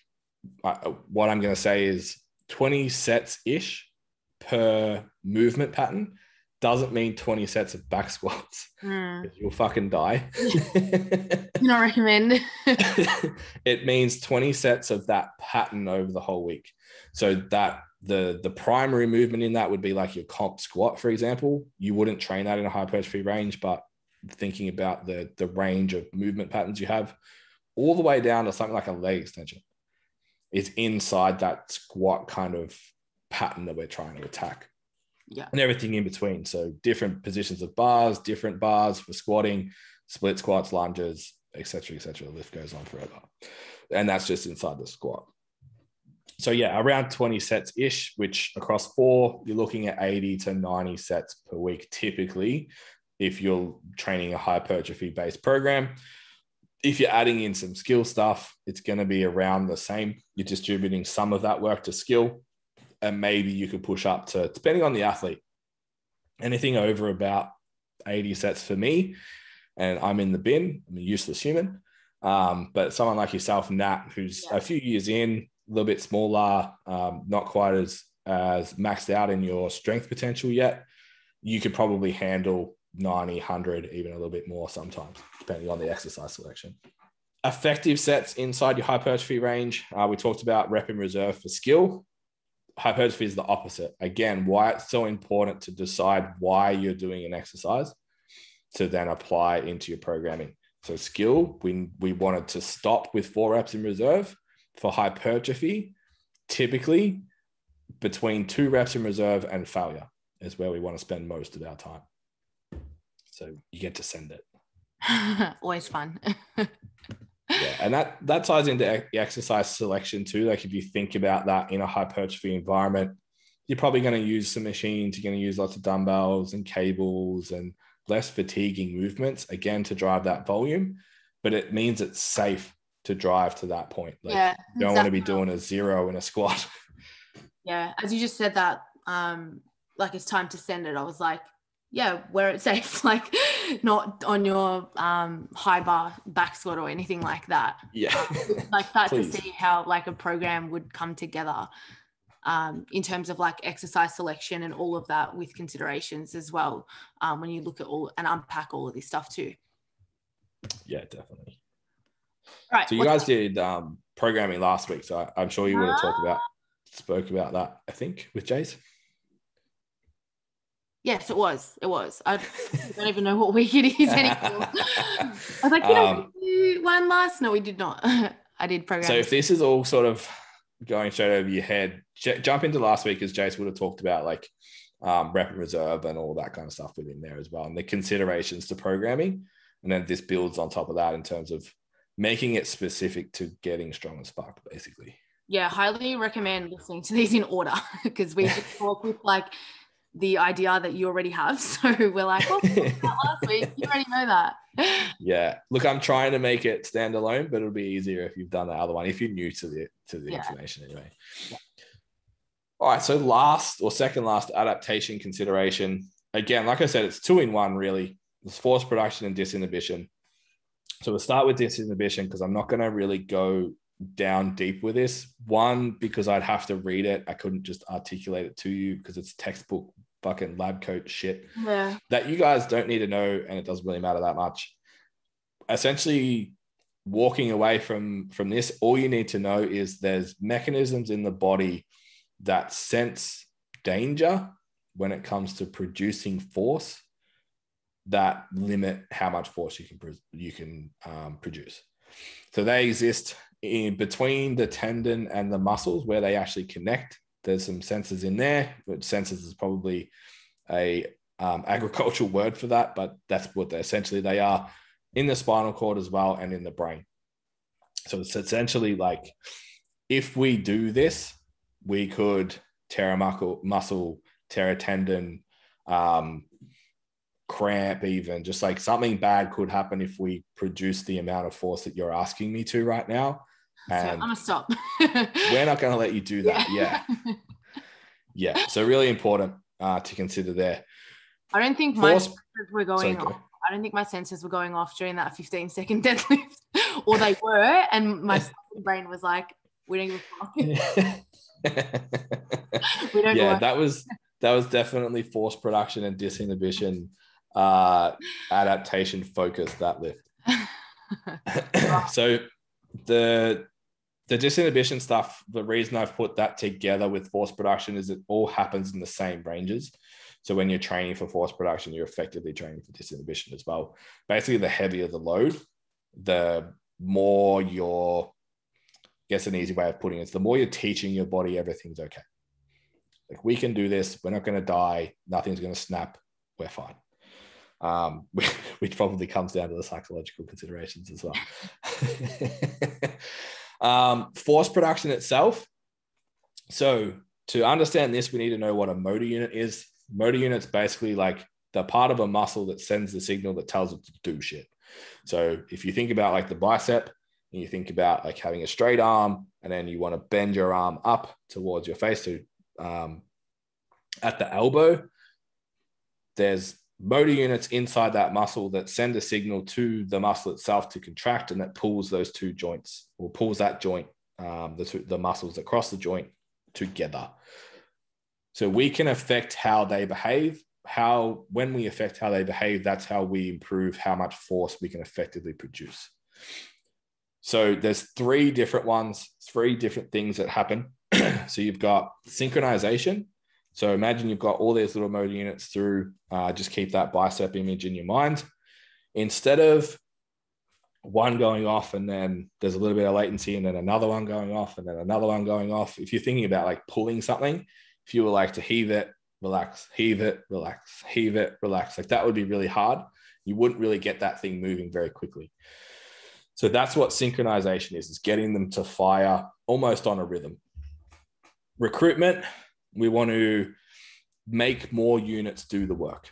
what I'm going to say is 20 sets-ish per movement pattern doesn't mean 20 sets of back squats. You'll fucking die. You don't recommend. It means 20 sets of that pattern over the whole week. So that the primary movement in that would be like your comp squat, for example. You wouldn't train that in a hypertrophy range, but thinking about the range of movement patterns you have, all the way down to something like a leg extension is inside that squat kind of pattern that we're trying to attack. Yeah. And everything in between. So different positions of bars, different bars for squatting, split squats, lunges, etc., etc. The list goes on forever. And that's just inside the squat. So yeah, around 20 sets-ish, which across 4, you're looking at 80 to 90 sets per week, typically, if you're training a hypertrophy-based program. If you're adding in some skill stuff, it's going to be around the same. You're distributing some of that work to skill, and maybe you could push up to, depending on the athlete, anything over about 80 sets for me. And I'm in the bin. I'm a useless human. But someone like yourself, Nat, who's a few years in, a little bit smaller, not quite as maxed out in your strength potential yet, you could probably handle 90, 100, even a little bit more sometimes, depending on the exercise selection. Effective sets inside your hypertrophy range. We talked about rep in reserve for skill. Hypertrophy is the opposite. Again, why it's so important to decide why you're doing an exercise to then apply into your programming. So skill, we wanted to stop with 4 reps in reserve. For hypertrophy, typically between 2 reps in reserve and failure is where we want to spend most of our time. So you get to send it. Always fun. Yeah, and that ties into exercise selection too. Like if you think about that in a hypertrophy environment, you're probably going to use some machines. You're going to use lots of dumbbells and cables and less fatiguing movements, again, to drive that volume. But it means it's safe to drive to that point. Like, yeah, you don't want to be doing a 0 in a squat. Yeah, as you just said that, like it's time to send it. I was like, yeah, where it's safe, like not on your high bar back squat or anything like that. Yeah. Like start to see how like a program would come together in terms of like exercise selection and all of that with considerations as well, when you look at all and unpack all of this stuff too. Yeah, definitely. Right. So you guys did programming last week, so I'm sure you would have spoke about that, I think, with Jace. Yes, it was. I don't even know what week it is anymore. I was like, we did one last. No, we did not. I did programming. So if this is all sort of going straight over your head, jump into last week, as Jace would have talked about, like rep and reserve and all that kind of stuff within there as well, and the considerations to programming. And then this builds on top of that in terms of making it specific to getting strong as fuck, basically. Yeah, highly recommend listening to these in order because we just talk with like the idea that you already have. So we're like, well, last week, you already know that. Yeah. Look, I'm trying to make it standalone, but it'll be easier if you've done the other one, if you're new to the information anyway. Yeah. All right. So second last adaptation consideration. Again, like I said, it's 2 in 1, really. It's force production and disinhibition. So we'll start with disinhibition because I'm not going to really go down deep with this. One, because I'd have to read it. I couldn't just articulate it to you because it's textbook fucking lab coat shit that you guys don't need to know, and it doesn't really matter that much. Essentially, walking away from this, all you need to know is there's mechanisms in the body that sense danger when it comes to producing force that limit how much force you can produce. So they exist in between the tendon and the muscles where they actually connect. There's some sensors in there, which sensors is probably a agricultural word for that, but that's what they are in the spinal cord as well and in the brain. So it's essentially like if we do this, we could tear a muscle, tear a tendon, cramp, even just like something bad could happen if we produce the amount of force that you're asking me to right now. And so I'm gonna stop. We're not going to let you do that. Yeah. So really important to consider there. I don't think my sensors were going off. I don't think my sensors were going off during that 15-second deadlift, or they were, and my brain was like, "We don't give a fuck." We don't. Yeah, that was definitely force production and disinhibition adaptation focused, that lift. So the disinhibition stuff, the reason I've put that together with force production is it all happens in the same ranges. So when you're training for force production, you're effectively training for disinhibition as well. Basically, the heavier the load, the more you're, I guess an easy way of putting it is the more you're teaching your body everything's okay. Like, we can do this. We're not going to die. Nothing's going to snap. We're fine. Which probably comes down to the psychological considerations as well. Force production itself. So to understand this, we need to know what a motor unit is. Motor unit's basically like the part of a muscle that sends the signal that tells it to do shit. So if you think about like the bicep, and you think about like having a straight arm, and then you want to bend your arm up towards your face to at the elbow, there's motor units inside that muscle that send a signal to the muscle itself to contract, and that pulls those two joints, or pulls that joint, the muscles across the joint together. So we can affect how they behave. When we affect how they behave, that's how we improve how much force we can effectively produce. So there's 3 different things that happen. So you've got synchronization. So imagine you've got all these little motor units through, just keep that bicep image in your mind. Instead of one going off, and then there's a little bit of latency, and then another one going off, and then another one going off. If you're thinking about like pulling something, if you were like to heave it, relax, heave it, relax, heave it, relax, like that would be really hard. You wouldn't really get that thing moving very quickly. So that's what synchronization is getting them to fire almost on a rhythm. Recruitment, we want to make more units do the work.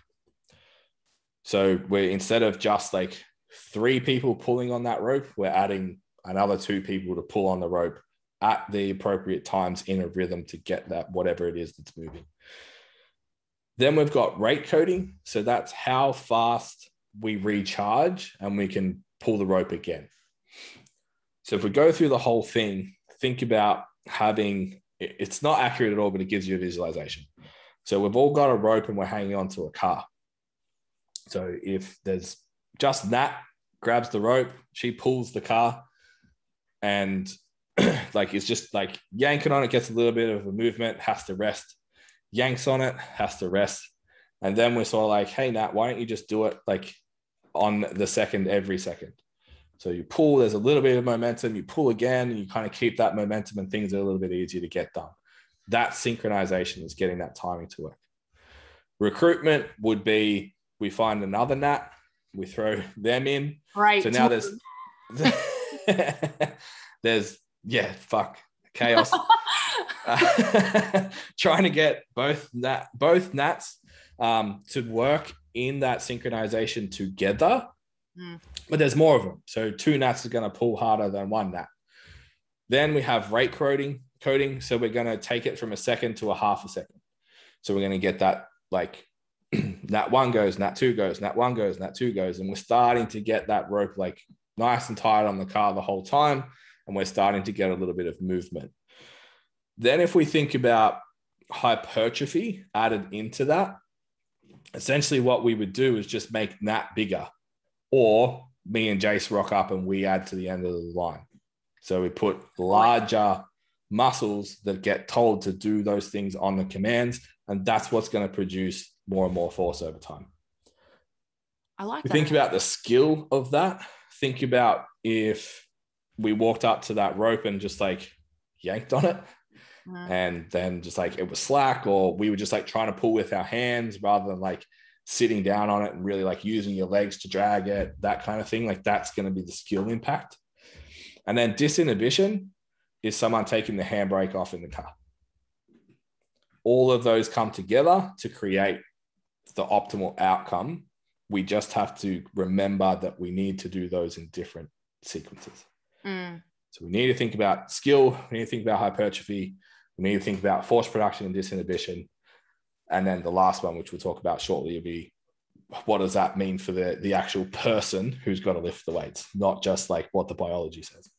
So we're, instead of just like 3 people pulling on that rope, we're adding another 2 people to pull on the rope at the appropriate times in a rhythm to get that, whatever it is that's moving. Then we've got rate coding. So that's how fast we recharge and we can pull the rope again. So if we go through the whole thing, think about having, it's not accurate at all, but it gives you a visualization. So we've all got a rope and we're hanging onto a car. So if there's just Nat grabs the rope, she pulls the car, and like it's just like yanking on it, gets a little bit of a movement, has to rest, yanks on it, has to rest. And then we're sort of like, hey, Nat, why don't you just do it like on the second, every second? So you pull, there's a little bit of momentum, you pull again, and you kind of keep that momentum, and things are a little bit easier to get done. That synchronization is getting that timing to work. Recruitment would be, we find another Nat, we throw them in. Right. So now there's chaos. Trying to get both Nats to work in that synchronization together. But there's more of them. So 2 Nats are going to pull harder than 1 Nat. Then we have rate coding. So we're going to take it from a second to a half a second. So we're going to get that like Nat 1 goes, Nat 2 goes, Nat 1 goes, Nat 2 goes. And we're starting to get that rope like nice and tight on the car the whole time. And we're starting to get a little bit of movement. Then if we think about hypertrophy added into that, essentially what we would do is just make Nat bigger. Or me and Jace rock up and we add to the end of the line. So we put larger muscles that get told to do those things on the commands. And that's what's going to produce more and more force over time. I like that. Think about the skill of that. Think about if we walked up to that rope and just like yanked on it. And then just like it was slack, or we were just like trying to pull with our hands rather than like sitting down on it and really like using your legs to drag it, that kind of thing. Like that's going to be the skill impact. And then disinhibition is someone taking the handbrake off in the car. All of those come together to create the optimal outcome. We just have to remember that we need to do those in different sequences. So we need to think about skill. We need to think about hypertrophy. We need to think about force production and disinhibition. And then the last one, which we'll talk about shortly, will be what does that mean for the actual person who's got to lift the weights, not just like what the biology says.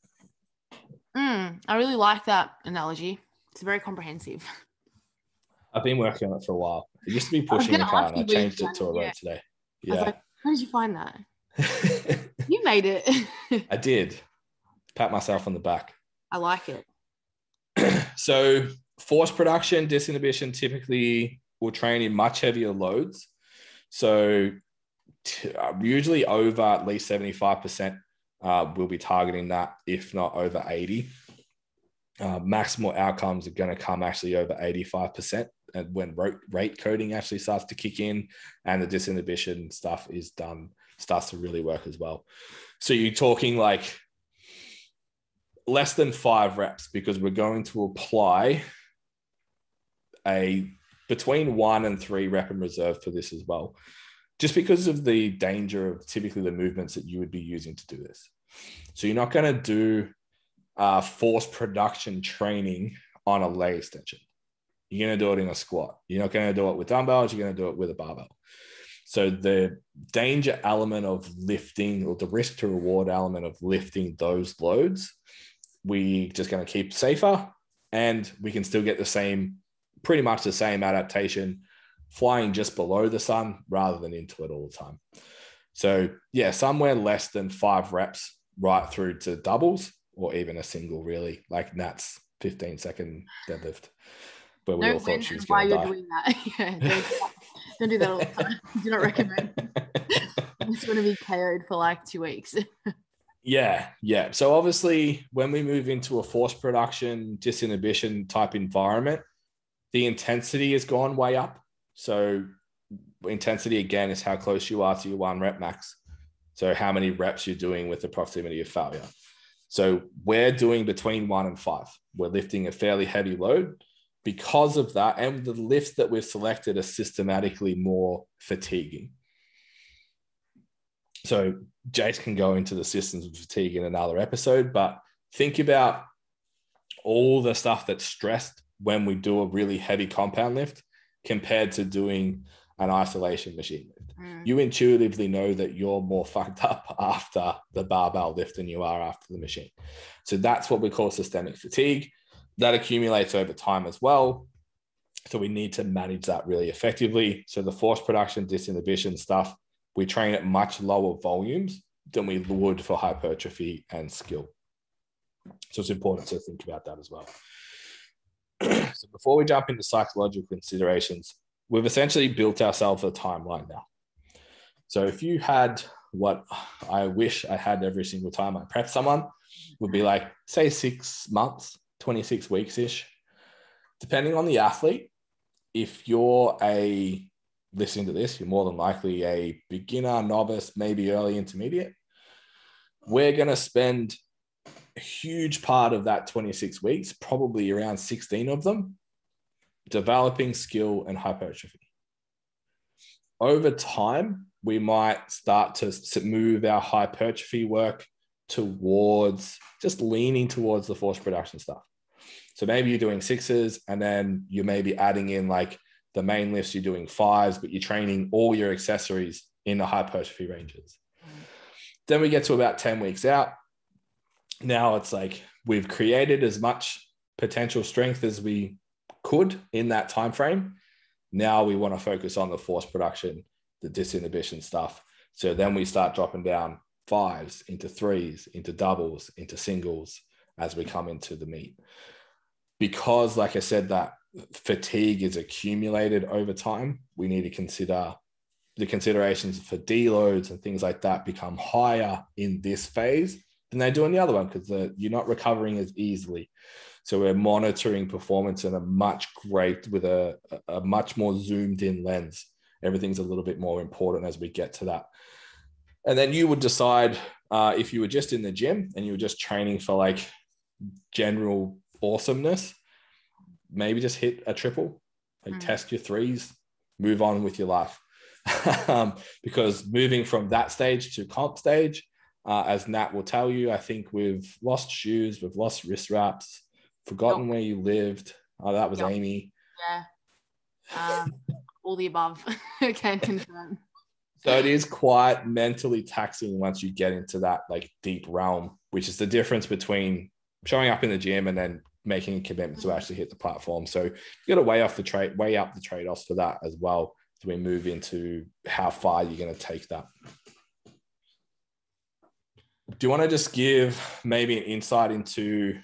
I really like that analogy. It's very comprehensive. I've been working on it for a while. It used to be pushing the car, and I changed it to a rope today. Yeah. I was like, how did you find that? You made it. I did. Pat myself on the back. I like it. So force production, disinhibition typically will train in much heavier loads. So usually over at least 75%, we'll be targeting that, if not over 80. Maximal outcomes are going to come actually over 85%. And when rate coding actually starts to kick in and the disinhibition stuff is done, starts to really work as well. So you're talking like less than 5 reps, because we're going to apply a between 1 and 3 rep in reserve for this as well, just because of the danger of typically the movements that you would be using to do this. So you're not going to do force production training on a leg extension. You're going to do it in a squat. You're not going to do it with dumbbells. You're going to do it with a barbell. So the danger element of lifting, or the risk to reward element of lifting those loads, we just going to keep safer, and we can still get the same, pretty much the same adaptation flying just below the sun rather than into it all the time. So yeah, somewhere less than 5 reps right through to doubles, or even a single, really, like Nat's 15-second deadlift. But we all thought she was going to die. Doing that. Yeah, don't do that all the time. Do not recommend. I'm just going to be KO'd for like 2 weeks. Yeah. So obviously when we move into a force production, disinhibition type environment, the intensity has gone way up. So intensity, again, is how close you are to your 1 rep max. So how many reps you're doing with the proximity of failure. So we're doing between 1 and 5. We're lifting a fairly heavy load. Because of that, and the lifts that we've selected are systematically more fatiguing. So Jace can go into the systems of fatigue in another episode, but think about all the stuff that's stressed when we do a really heavy compound lift compared to doing an isolation machine lift. You intuitively know that you're more fucked up after the barbell lift than you are after the machine. So that's what we call systemic fatigue. That accumulates over time as well. So we need to manage that really effectively. So the force production, disinhibition stuff, we train at much lower volumes than we would for hypertrophy and skill. So it's important to think about that as well. So before we jump into psychological considerations, we've essentially built ourselves a timeline now. So if you had what I wish I had every single time I prep someone, would be like, say 6 months, 26 weeks-ish, depending on the athlete. If you're listening to this, you're more than likely a beginner, novice, maybe early intermediate. We're going to spend a huge part of that 26 weeks, probably around 16 of them, developing skill and hypertrophy. Over time, we might start to move our hypertrophy work towards just leaning towards the force production stuff. So maybe you're doing 6s and then you may be adding in like the main lifts, you're doing 5s, but you're training all your accessories in the hypertrophy ranges. Then we get to about 10 weeks out. Now it's like we've created as much potential strength as we could in that time frame. Now we want to focus on the force production, the disinhibition stuff. So then we start dropping down 5s into 3s, into doubles, into singles as we come into the meet. Because, like I said, that fatigue is accumulated over time, we need to consider the considerations for deloads and things like that become higher in this phase than they do in the other one, because you're not recovering as easily. So we're monitoring performance in a much more zoomed in lens. Everything's a little bit more important as we get to that. And then you would decide if you were just in the gym and you were just training for like general awesomeness, maybe just hit a triple, like test your 3s, move on with your life. Because moving from that stage to comp stage, as Nat will tell you, I think we've lost shoes, we've lost wrist wraps, forgotten where you lived. Oh, that was Amy. Yeah. All the above. Can confirm. So it is quite mentally taxing once you get into that like deep realm, which is the difference between showing up in the gym and then making a commitment to actually hit the platform. So you got to weigh up the trade-offs for that as well as we move into how far you're going to take that. Do you want to just give maybe an insight into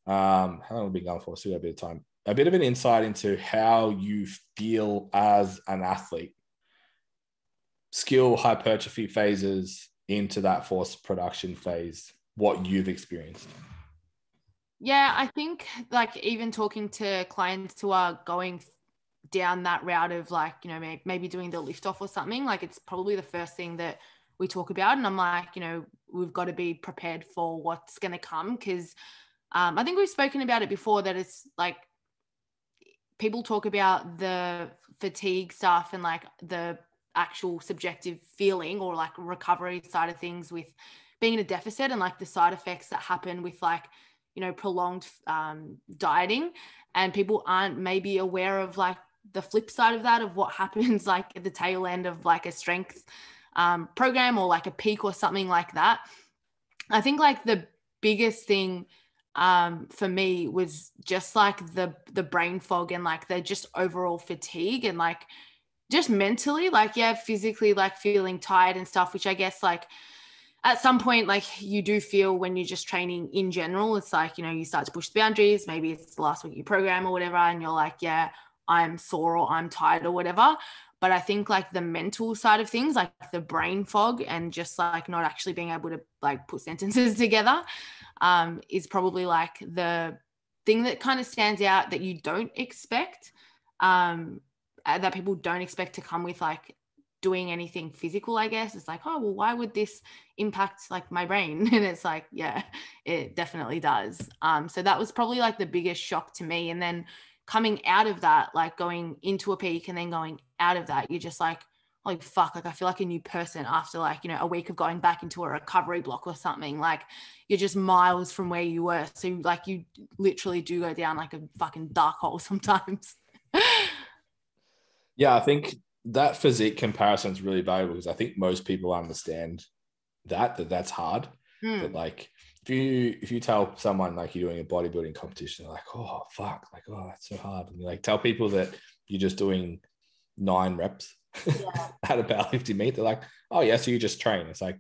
how long have we been going for? Still got a bit of time. A bit of an insight into how you feel as an athlete. Skill, hypertrophy phases into that force production phase, what you've experienced. Yeah, I think like even talking to clients who are going down that route of like, you know, maybe doing the lift off or something, like it's probably the first thing that we talk about. And I'm like, you know, we've got to be prepared for what's going to come, because I think we've spoken about it before, that it's like people talk about the fatigue stuff and like the actual subjective feeling or like recovery side of things with being in a deficit and like the side effects that happen with like, you know, prolonged dieting, and people aren't maybe aware of like the flip side of that, of what happens like at the tail end of like a strength program or like a peak or something like that. I think like the biggest thing for me was just like the brain fog and like the just overall fatigue and like just mentally, like, yeah, physically like feeling tired and stuff, which I guess like at some point, like you do feel when you're just training in general, it's like, you know, you start to push the boundaries, maybe it's the last week of your program or whatever, and you're like, yeah, I'm sore or I'm tired or whatever. But I think like the mental side of things, like the brain fog and just like not actually being able to like put sentences together, is probably like the thing that kind of stands out that you don't expect, that people don't expect to come with like doing anything physical, I guess. It's like, oh, well, why would this impact like my brain? And it's like, yeah, it definitely does. So that was probably like the biggest shock to me. And then coming out of that, like going into a peak and then going out of that, you're just like, holy fuck, like I feel like a new person after like, a week of going back into a recovery block or something. Like you're just miles from where you were. So like you literally do go down like a fucking dark hole sometimes. Yeah, I think that physique comparison is really valuable because I think most people understand that's hard. But like if you tell someone like you're doing a bodybuilding competition, they're like, oh fuck, like, oh, that's so hard. And you like tell people that you're just doing 9 reps at a powerlifting meet, they're like, oh yeah, so you just train. It's like,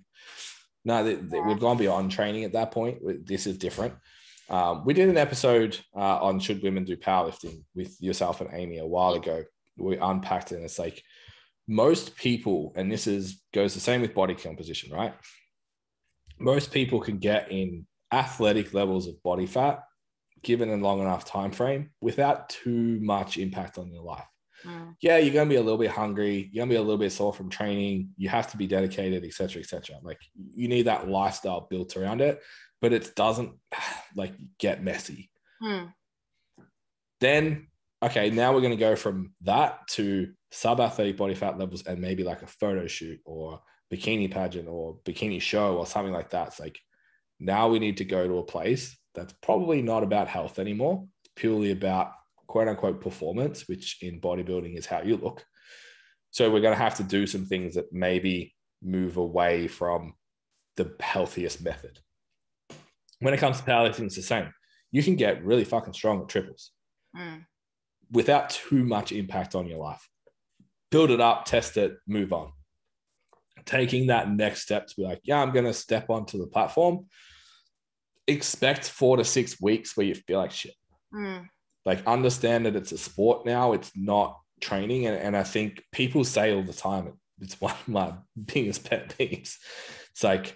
no, we've gone beyond training at that point. This is different. We did an episode on should women do powerlifting with yourself and Amy a while ago. We unpacked it, and it's like most people, and this goes the same with body composition, right? Most people can get in athletic levels of body fat given a long enough time frame without too much impact on your life. Yeah, you're going to be a little bit hungry. You're going to be a little bit sore from training. You have to be dedicated, et cetera, et cetera. Like you need that lifestyle built around it, but it doesn't like get messy. Then, okay, now we're going to go from that to subathletic body fat levels and maybe like a photo shoot or bikini pageant or bikini show or something like that. It's like now we need to go to a place that's probably not about health anymore. It's purely about quote unquote performance, which in bodybuilding is how you look. So we're going to have to do some things that maybe move away from the healthiest method. When it comes to powerlifting, it's the same. You can get really fucking strong at triples without too much impact on your life. Build it up, test it, move on. Taking that next step to be like, yeah, I'm going to step onto the platform. Expect 4 to 6 weeks where you feel like shit. Like understand that it's a sport now. It's not training. And I think people say all the time, it's one of my biggest pet peeves. It's like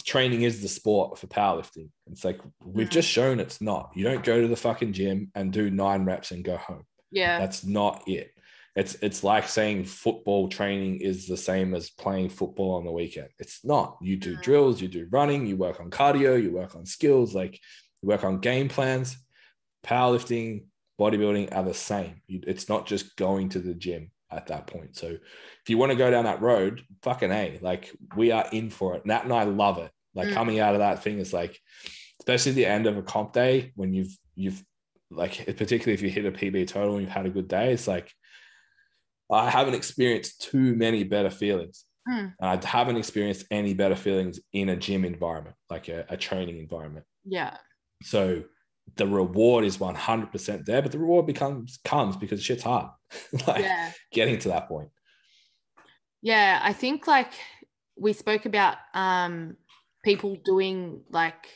training is the sport for powerlifting. It's like, we've just shown it's not. You don't go to the fucking gym and do 9 reps and go home. Yeah. That's not it. It's like saying football training is the same as playing football on the weekend. It's not. You do drills, you do running, you work on cardio, you work on skills, like you work on game plans. Powerlifting, bodybuilding are the same. It's not just going to the gym at that point. So if you want to go down that road, fucking A, like we are in for it. Nat and I love it. Like coming out of that thing is like, especially the end of a comp day when you've like, particularly if you hit a PB total and you've had a good day, it's like, I haven't experienced too many better feelings. I haven't experienced any better feelings in a gym environment, like a training environment. Yeah. So the reward is 100% there, but the reward comes because shit's hard. Getting to that point. Yeah. I think like we spoke about people doing like,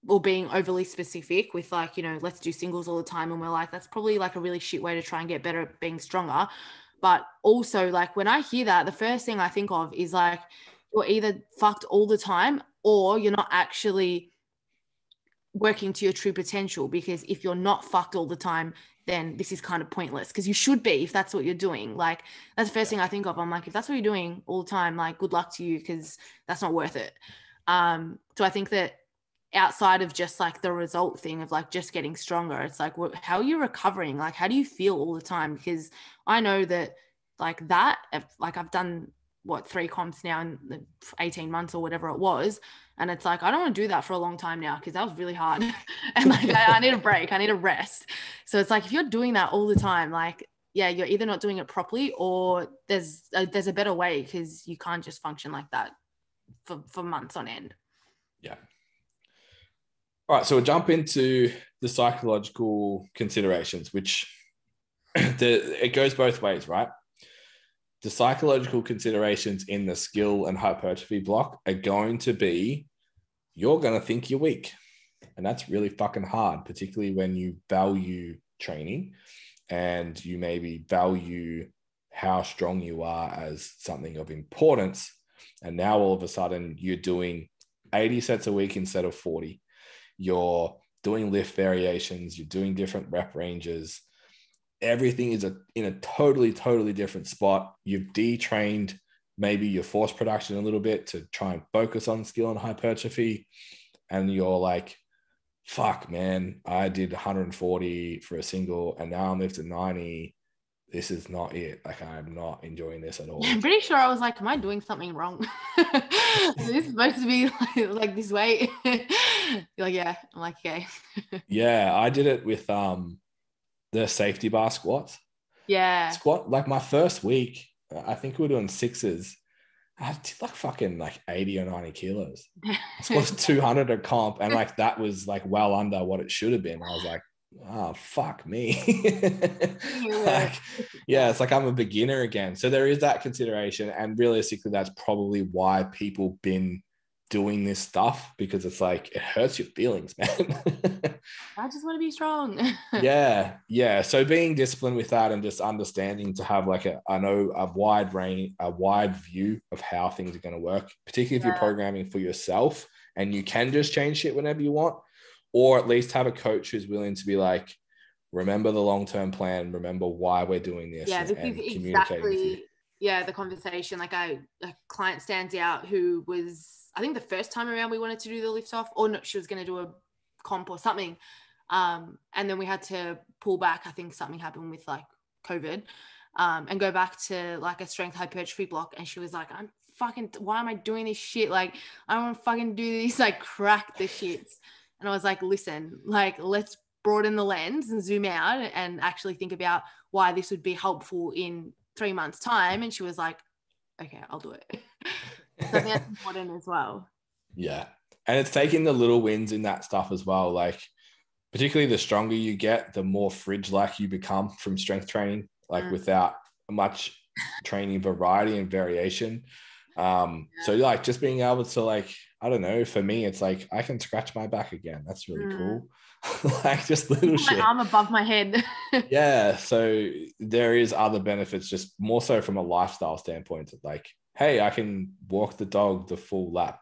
or being overly specific with like, let's do singles all the time. And we're like, that's probably like a really shit way to try and get better at being stronger. But also like when I hear that, the first thing I think of is like, you're either fucked all the time or you're not actually working to your true potential, because if you're not fucked all the time, then this is kind of pointless, because you should be if that's what you're doing. Like that's the first thing I think of. I'm like, if that's what you're doing all the time, like good luck to you, because that's not worth it. So I think that outside of just like the result thing of like just getting stronger, it's like, how are you recovering? Like, how do you feel all the time? Because I know that like that, like I've done 3 comps now in 18 months or whatever it was. And it's like, I don't want to do that for a long time now, because that was really hard. And like, I need a break. I need a rest. So it's like, if you're doing that all the time, like, yeah, you're either not doing it properly or there's a better way, because you can't just function like that for months on end. Yeah. All right. So we'll jump into the psychological considerations, which it goes both ways, right? The psychological considerations in the skill and hypertrophy block are going to be, you're going to think you're weak. And that's really fucking hard, particularly when you value training and you maybe value how strong you are as something of importance. And now all of a sudden you're doing 80 sets a week instead of 40. You're doing lift variations. You're doing different rep ranges. Everything is in a totally different spot. You've detrained maybe your force production a little bit to try and focus on skill and hypertrophy. And you're like, fuck, man, I did 140 for a single and now I'm lifting 90. This is not it. Like, I'm not enjoying this at all. I'm pretty sure I was like, am I doing something wrong? This is supposed to be like this way. You're like, yeah. I'm like, okay. Yeah, I did it with the safety bar squats. Yeah. Squat, like my first week, I think we were doing sixes. I did like fucking like 80 or 90 kilos. I squatted 200 a comp, and like that was like well under what it should have been. I was like, oh, fuck me. Like, yeah, it's like I'm a beginner again. So there is that consideration. And realistically, that's probably why people been doing this stuff, because it's like, it hurts your feelings, man. I just want to be strong. Yeah. So being disciplined with that and just understanding to have like a wide range, a wide view of how things are going to work, particularly if you're programming for yourself and you can just change shit whenever you want, or at least have a coach who's willing to be like, remember the long-term plan, remember why we're doing this. Yeah, this is exactly, the conversation. Like a client stands out who was, I think the first time around we wanted to do the lift off, or no, she was going to do a comp or something. And then we had to pull back. I think something happened with like COVID, and go back to like a strength hypertrophy block. And she was like, why am I doing this shit? Like, I don't want to fucking do this, like crack the shits. And I was like, listen, like, let's broaden the lens and zoom out and actually think about why this would be helpful in 3 months' time. And she was like, okay, I'll do it. So I think that's important as well. Yeah. And it's taking the little wins in that stuff as well. Like, particularly the stronger you get, the more fridge-like you become from strength training, like without much training variety and variation. So like just being able to like, I don't know, for me, it's like, I can scratch my back again. That's really cool. Like just little shit. My arm above my head. Yeah. So there is other benefits, just more so from a lifestyle standpoint. Like, hey, I can walk the dog the full lap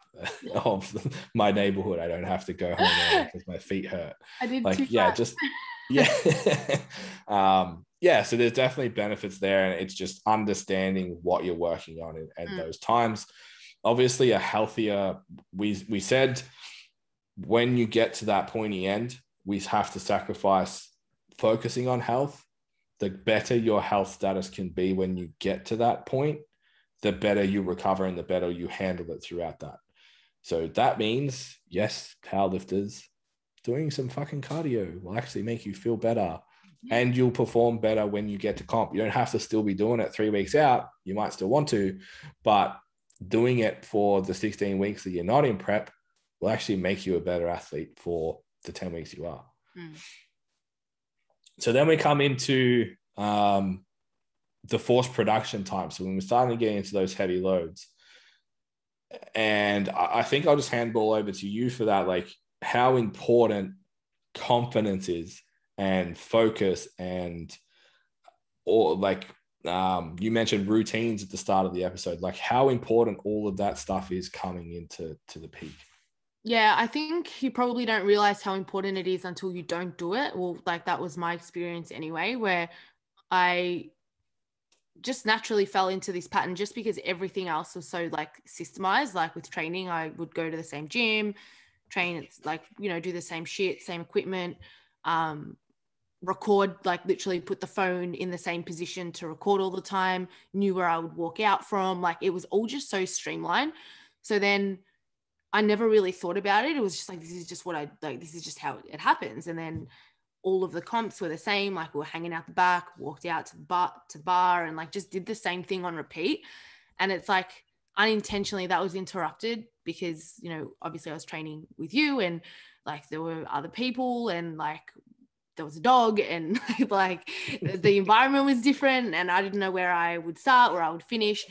of my neighborhood. I don't have to go home because my feet hurt. I did like, so there's definitely benefits there. And it's just understanding what you're working on and those times. Obviously a healthier, we said when you get to that pointy end, we have to sacrifice focusing on health. The better your health status can be when you get to that point, the better you recover and the better you handle it throughout that. So that means, yes, powerlifters, doing some fucking cardio will actually make you feel better, and you'll perform better when you get to comp. You don't have to still be doing it 3 weeks out. You might still want to, but doing it for the 16 weeks that you're not in prep will actually make you a better athlete for the 10 weeks you are. So then we come into the force production time. So when we're starting to get into those heavy loads, and I think I'll just handball over to you for that, like how important confidence is and focus and, or like you mentioned routines at the start of the episode, like how important all of that stuff is coming into the peak. Yeah, I think you probably don't realize how important it is until you don't do it. Well, like that was my experience anyway, where I just naturally fell into this pattern just because everything else was so like systemized. Like with training, I would go to the same gym, train, it's like, you know, do the same shit, same equipment, record, like literally put the phone in the same position to record all the time, knew where I would walk out from. Like it was all just so streamlined. So then I never really thought about it. It was just like, this is just what I like. This is just how it happens. And then all of the comps were the same. Like we were hanging out the back, walked out to the bar and like just did the same thing on repeat. And it's like unintentionally that was interrupted because, you know, obviously I was training with you and like there were other people and like there was a dog and like the environment was different and I didn't know where I would start, where I would finish.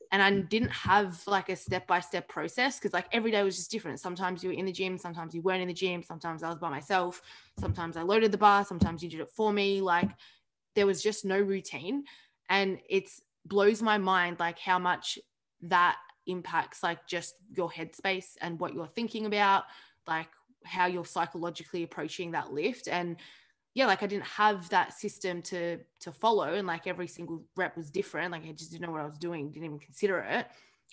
And I didn't have like a step-by-step process because like every day was just different. Sometimes you were in the gym, sometimes you weren't in the gym, sometimes I was by myself, sometimes I loaded the bar, sometimes you did it for me. Like there was just no routine. And it's blows my mind, like how much that impacts like just your headspace and what you're thinking about, like how you're psychologically approaching that lift. And yeah, like I didn't have that system to follow, and like every single rep was different. Like I just didn't know what I was doing, didn't even consider it.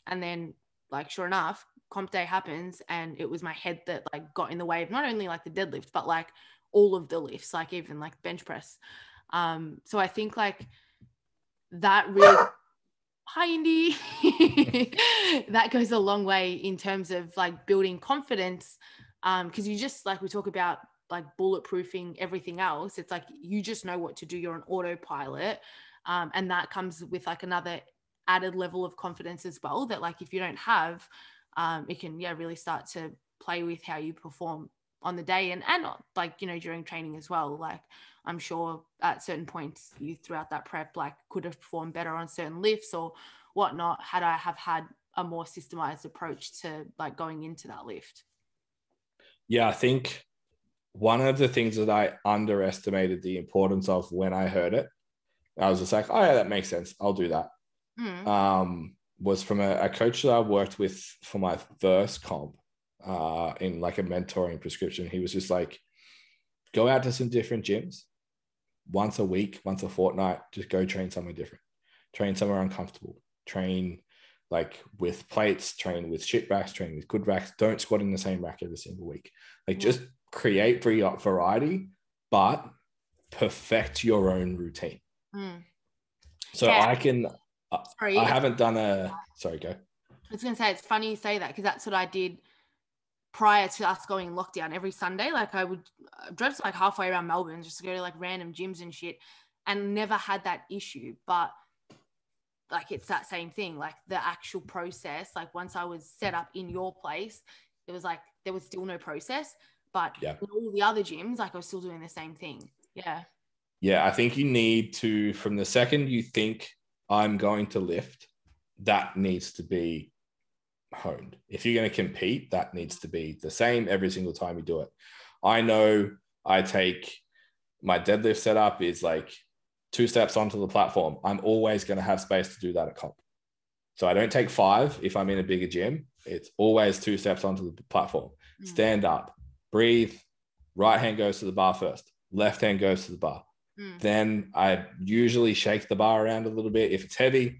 And then like sure enough, comp day happens, and it was my head that like got in the way of not only like the deadlift, but like all of the lifts, like even like bench press. So I think like that really hi Indy that goes a long way in terms of like building confidence, because you just, like we talk about like bulletproofing everything else, it's like you just know what to do, you're an autopilot, and that comes with like another added level of confidence as well, that like if you don't have, it can really start to play with how you perform on the day, and like, you know, during training as well. Like I'm sure at certain points you throughout that prep like could have performed better on certain lifts or whatnot had I have had a more systemized approach to like going into that lift. Yeah, I think one of the things that I underestimated the importance of when I heard it, I was just like, oh yeah, that makes sense, I'll do that. Was from a coach that I worked with for my first comp, in like a mentoring prescription. He was just like, go out to some different gyms once a week, once a fortnight, just go train somewhere different, train somewhere uncomfortable, train like with plates, train with shit racks, train with good racks, don't squat in the same rack every single week. Like just create variety, but perfect your own routine. So yeah. I can, I haven't done sorry, go. I was going to say, it's funny you say that, because that's what I did prior to us going in lockdown. Every Sunday, like I would drive like halfway around Melbourne just to go to like random gyms and shit, and never had that issue. But like it's that same thing, like the actual process, like once I was set up in your place, it was like there was still no process, but in all the other gyms, like I was still doing the same thing. Yeah, I think you need to, from the second you think I'm going to lift, that needs to be honed. If you're going to compete, that needs to be the same every single time you do it. I know I take my deadlift setup is like 2 steps onto the platform. I'm always going to have space to do that at comp. So I don't take 5 if I'm in a bigger gym. It's always 2 steps onto the platform. Stand up, breathe, right hand goes to the bar first, left hand goes to the bar. Then I usually shake the bar around a little bit. If it's heavy,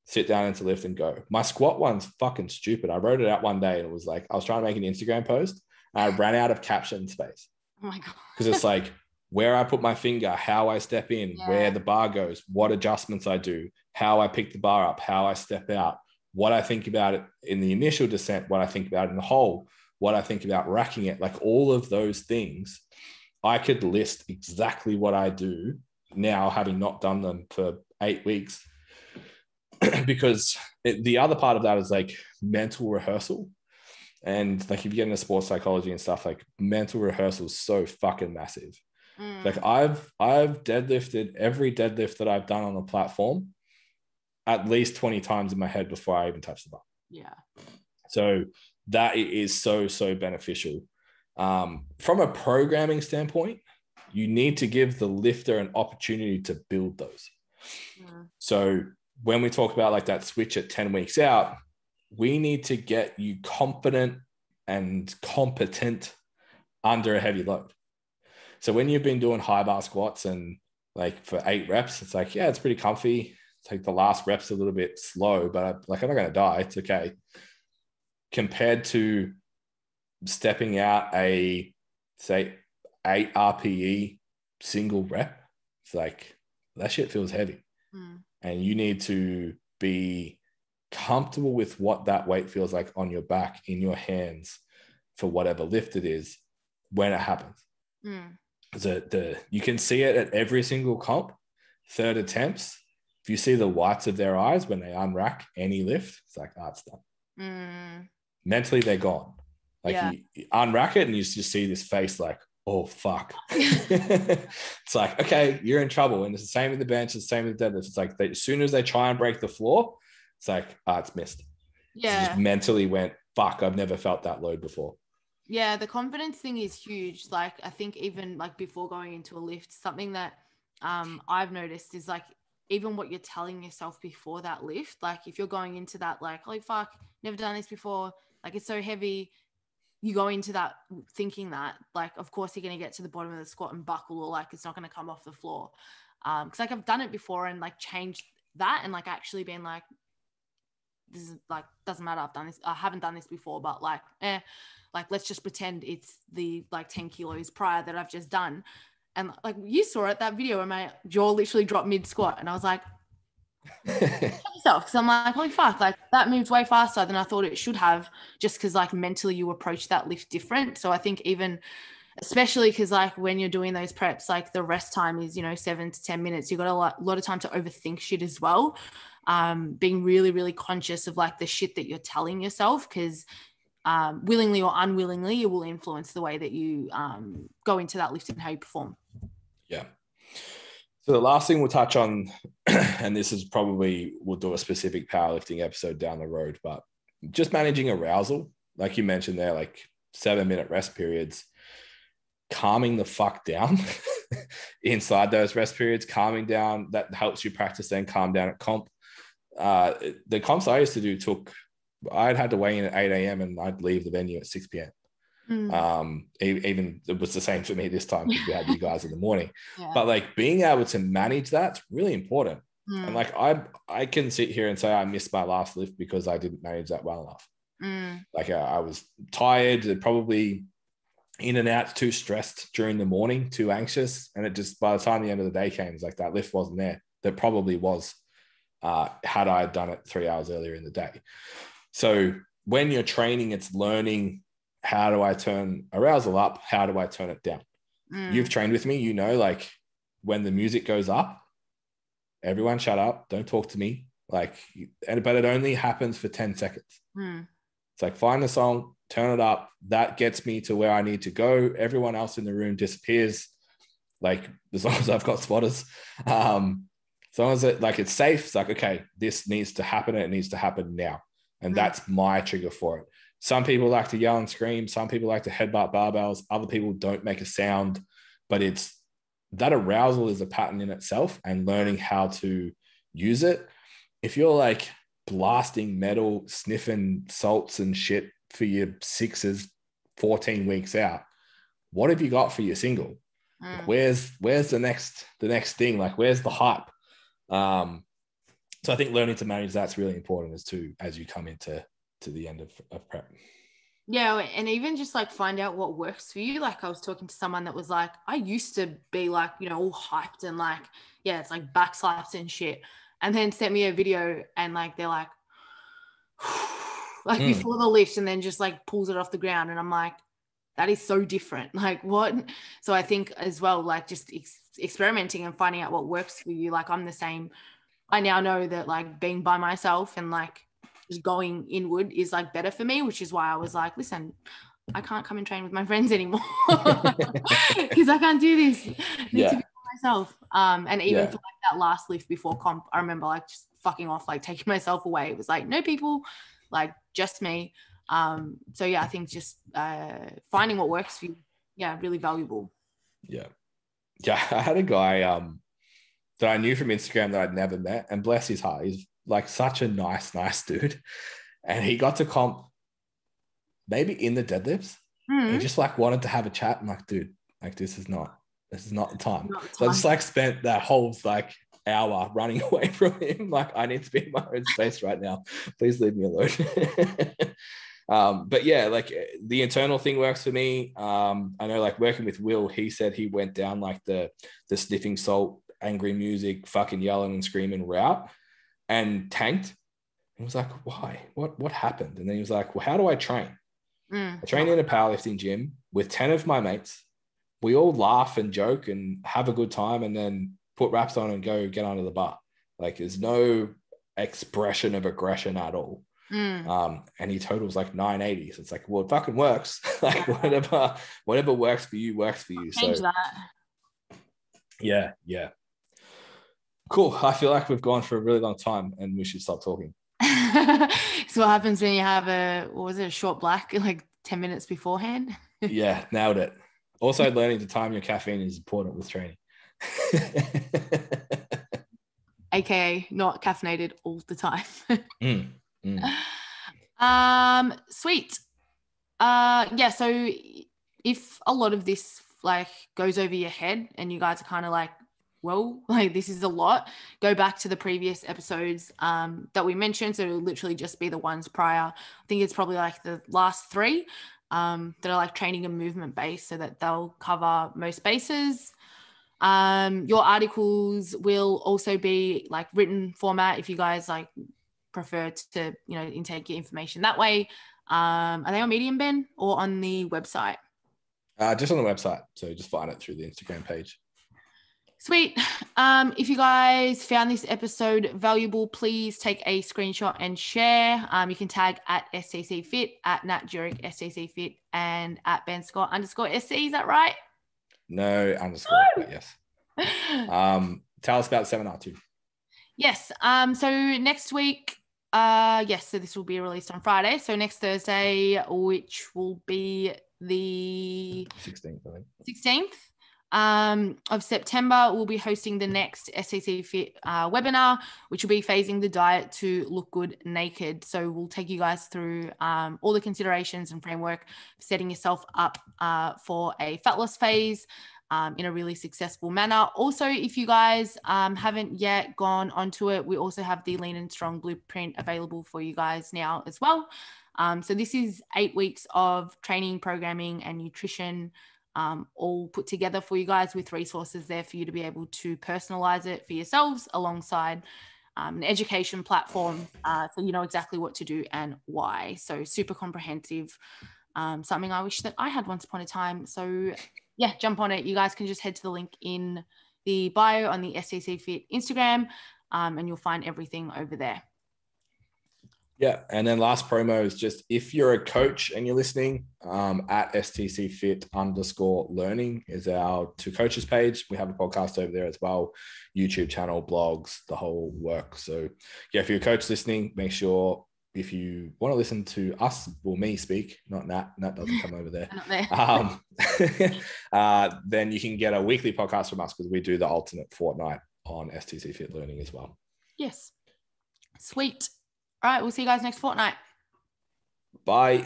sit down into lift and go. My squat one's fucking stupid. I wrote it out one day and it was like, I was trying to make an Instagram post and I ran out of caption space. Oh my God. Because it's like where I put my finger, how I step in, where the bar goes, what adjustments I do, how I pick the bar up, how I step out, what I think about it in the initial descent, what I think about it in the hole, what I think about racking it, like all of those things. I could list exactly what I do now, having not done them for 8 weeks. Because the other part of that is like mental rehearsal. And like if you get into sports psychology and stuff, like mental rehearsal is so fucking massive. Like I've deadlifted every deadlift that I've done on the platform at least 20 times in my head before I even touch the bar. Yeah. So that is so beneficial. From a programming standpoint, you need to give the lifter an opportunity to build those. So when we talk about like that switch at 10 weeks out, we need to get you confident and competent under a heavy load. So when you've been doing high bar squats and like for 8 reps, it's like, yeah, it's pretty comfy. It's like the last rep's a little bit slow, but I'm not going to die. It's okay. Compared to stepping out a, say, 8 RPE single rep, it's like that shit feels heavy. And you need to be comfortable with what that weight feels like on your back, in your hands, for whatever lift it is when it happens. You can see it at every single comp, third attempts. If you see the whites of their eyes when they unrack any lift, it's like, it's done. Mentally, they're gone. Like you unrack it and you just see this face like, oh, fuck. It's like, okay, you're in trouble. And it's the same with the bench, it's the same with the deadlift. It's like as soon as they try and break the floor, it's like, it's missed. Yeah. So just mentally went, fuck, I've never felt that load before. Yeah, the confidence thing is huge. Like I think even like before going into a lift, something that I've noticed is like even what you're telling yourself before that lift. Like if you're going into that, like, oh, fuck, never done this before. Like it's so heavy. You go into that thinking that, like, of course you're going to get to the bottom of the squat and buckle, or like it's not going to come off the floor. Because like I've done it before and like changed that and like actually been like, this is like, doesn't matter. I've done this. I haven't done this before, but like, like let's just pretend it's the like 10 kilos prior that I've just done. And like you saw it, that video where my jaw literally dropped mid squat, and I was like, because I'm like, holy fuck, like that moved way faster than I thought it should have, just because like mentally you approach that lift different. So I think even, especially because like when you're doing those preps, like the rest time is, 7 to 10 minutes. You've got a lot of time to overthink shit as well. Being really, really conscious of like the shit that you're telling yourself, because willingly or unwillingly, it will influence the way that you go into that lift and how you perform. Yeah. So the last thing we'll touch on, and this is probably, we'll do a specific powerlifting episode down the road, but just managing arousal, like you mentioned there, like 7-minute rest periods, calming the fuck down inside those rest periods, calming down, that helps you practice then calm down at comp. The comps I used to do I'd had to weigh in at 8 a.m. and I'd leave the venue at 6 p.m. Even it was the same for me this time because we had you guys in the morning. But like being able to manage that's really important. And like I can sit here and say I missed my last lift because I didn't manage that well enough. Like I was tired, probably in and out, too stressed during the morning, too anxious, and it just, by the time the end of the day came, it's like that lift wasn't there. That probably was had I done it 3 hours earlier in the day. So when you're training, it's learning, how do I turn arousal up? How do I turn it down? You've trained with me, like when the music goes up, everyone shut up, don't talk to me. But it only happens for 10 seconds. It's like, find the song, turn it up. That gets me to where I need to go. Everyone else in the room disappears. Like as long as I've got spotters, as long as it's safe, it's like, okay, this needs to happen. It needs to happen now. And that's my trigger for it. Some people like to yell and scream. Some people like to headbutt barbells. Other people don't make a sound, but it's that arousal is a pattern in itself, and learning how to use it. If you're like blasting metal, sniffing salts and shit for your sixes 14 weeks out, what have you got for your single? Like, where's the next thing? Like, where's the hype? So I think learning to manage that's really important as you come into the end of prep. Yeah, and even just like find out what works for you. Like I was talking to someone that was like, I used to be like, all hyped and like, yeah, it's like back slaps and shit. And then sent me a video and like, they're like, before the lift, and then just like pulls it off the ground. And I'm like, that is so different. Like what? So I think as well, like just experimenting and finding out what works for you. Like I'm the same. I now know that like being by myself and like just going inward is like better for me, which is why I was like, listen, I can't come and train with my friends anymore because I can't do this. I need to be by myself. And even for like that last lift before comp, I remember like just fucking off, like taking myself away. It was like no people, like just me. So yeah, I think just finding what works for you, really valuable. Yeah, I had a guy that I knew from Instagram that I'd never met, and bless his heart, he's like such a nice dude. And he got to comp maybe in the deadlifts. He just like wanted to have a chat. I'm like, dude, like this is not the time. So I just like spent that whole like hour running away from him. Like, I need to be in my own space right now. Please leave me alone. But yeah, like the internal thing works for me. I know like working with Will, he said he went down like the sniffing salt, angry music, fucking yelling and screaming route and tanked. He was like, why? What happened? And then he was like, well, how do I train? I train in a powerlifting gym with 10 of my mates. We all laugh and joke and have a good time and then put wraps on and go get under the bar. Like there's no expression of aggression at all. And he totals like 980. So it's like, well, it fucking works. Like whatever works for you works for you. Change that. Yeah. Cool. I feel like we've gone for a really long time and we should stop talking. So what happens when you have a short black like 10 minutes beforehand? Yeah, nailed it. Also, learning to time your caffeine is important with training. aka not caffeinated all the time. Sweet. Yeah, so if a lot of this like goes over your head and you guys are kind of like, well, like this is a lot, go back to the previous episodes that we mentioned. So it'll literally just be the ones prior. I think it's probably like the last 3 that are like training and movement based, so that they'll cover most bases. Your articles will also be like written format if you guys like prefer to, you know, intake your information that way. Are they on Medium, Ben, or on the website? Just on the website. So just find it through the Instagram page. Sweet. If you guys found this episode valuable, please take a screenshot and share. You can tag at STCfit, at NatJuric STCfit, and at BenScott_SC. Is that right? No underscore, but yes. Tell us about the seminar too. Yes. So next week, yes, so this will be released on Friday. So next Thursday, which will be the 16th, I think. 16th of September, we'll be hosting the next STCfit webinar, which will be phasing the diet to look good naked. So we'll take you guys through all the considerations and framework, setting yourself up for a fat loss phase in a really successful manner. Also, if you guys haven't yet gone onto it, we also have the Lean and Strong Blueprint available for you guys now as well. So this is 8 weeks of training, programming, and nutrition all put together for you guys, with resources there for you to be able to personalize it for yourselves alongside an education platform, so you know exactly what to do and why. So super comprehensive, something I wish that I had once upon a time. So yeah, jump on it. You guys can just head to the link in the bio on the STCfit Instagram, and you'll find everything over there. Yeah. And then last promo is just, if you're a coach and you're listening, at STCfit_learning is our To Coaches page. We have a podcast over there as well, YouTube channel, blogs, the whole work. So yeah, if you're a coach listening, make sure, if you want to listen to us or me speak, not Nat doesn't come over there. Not there. Then you can get a weekly podcast from us, because we do the alternate fortnight on STCfit Learning as well. Yes. Sweet. All right, we'll see you guys next fortnight. Bye.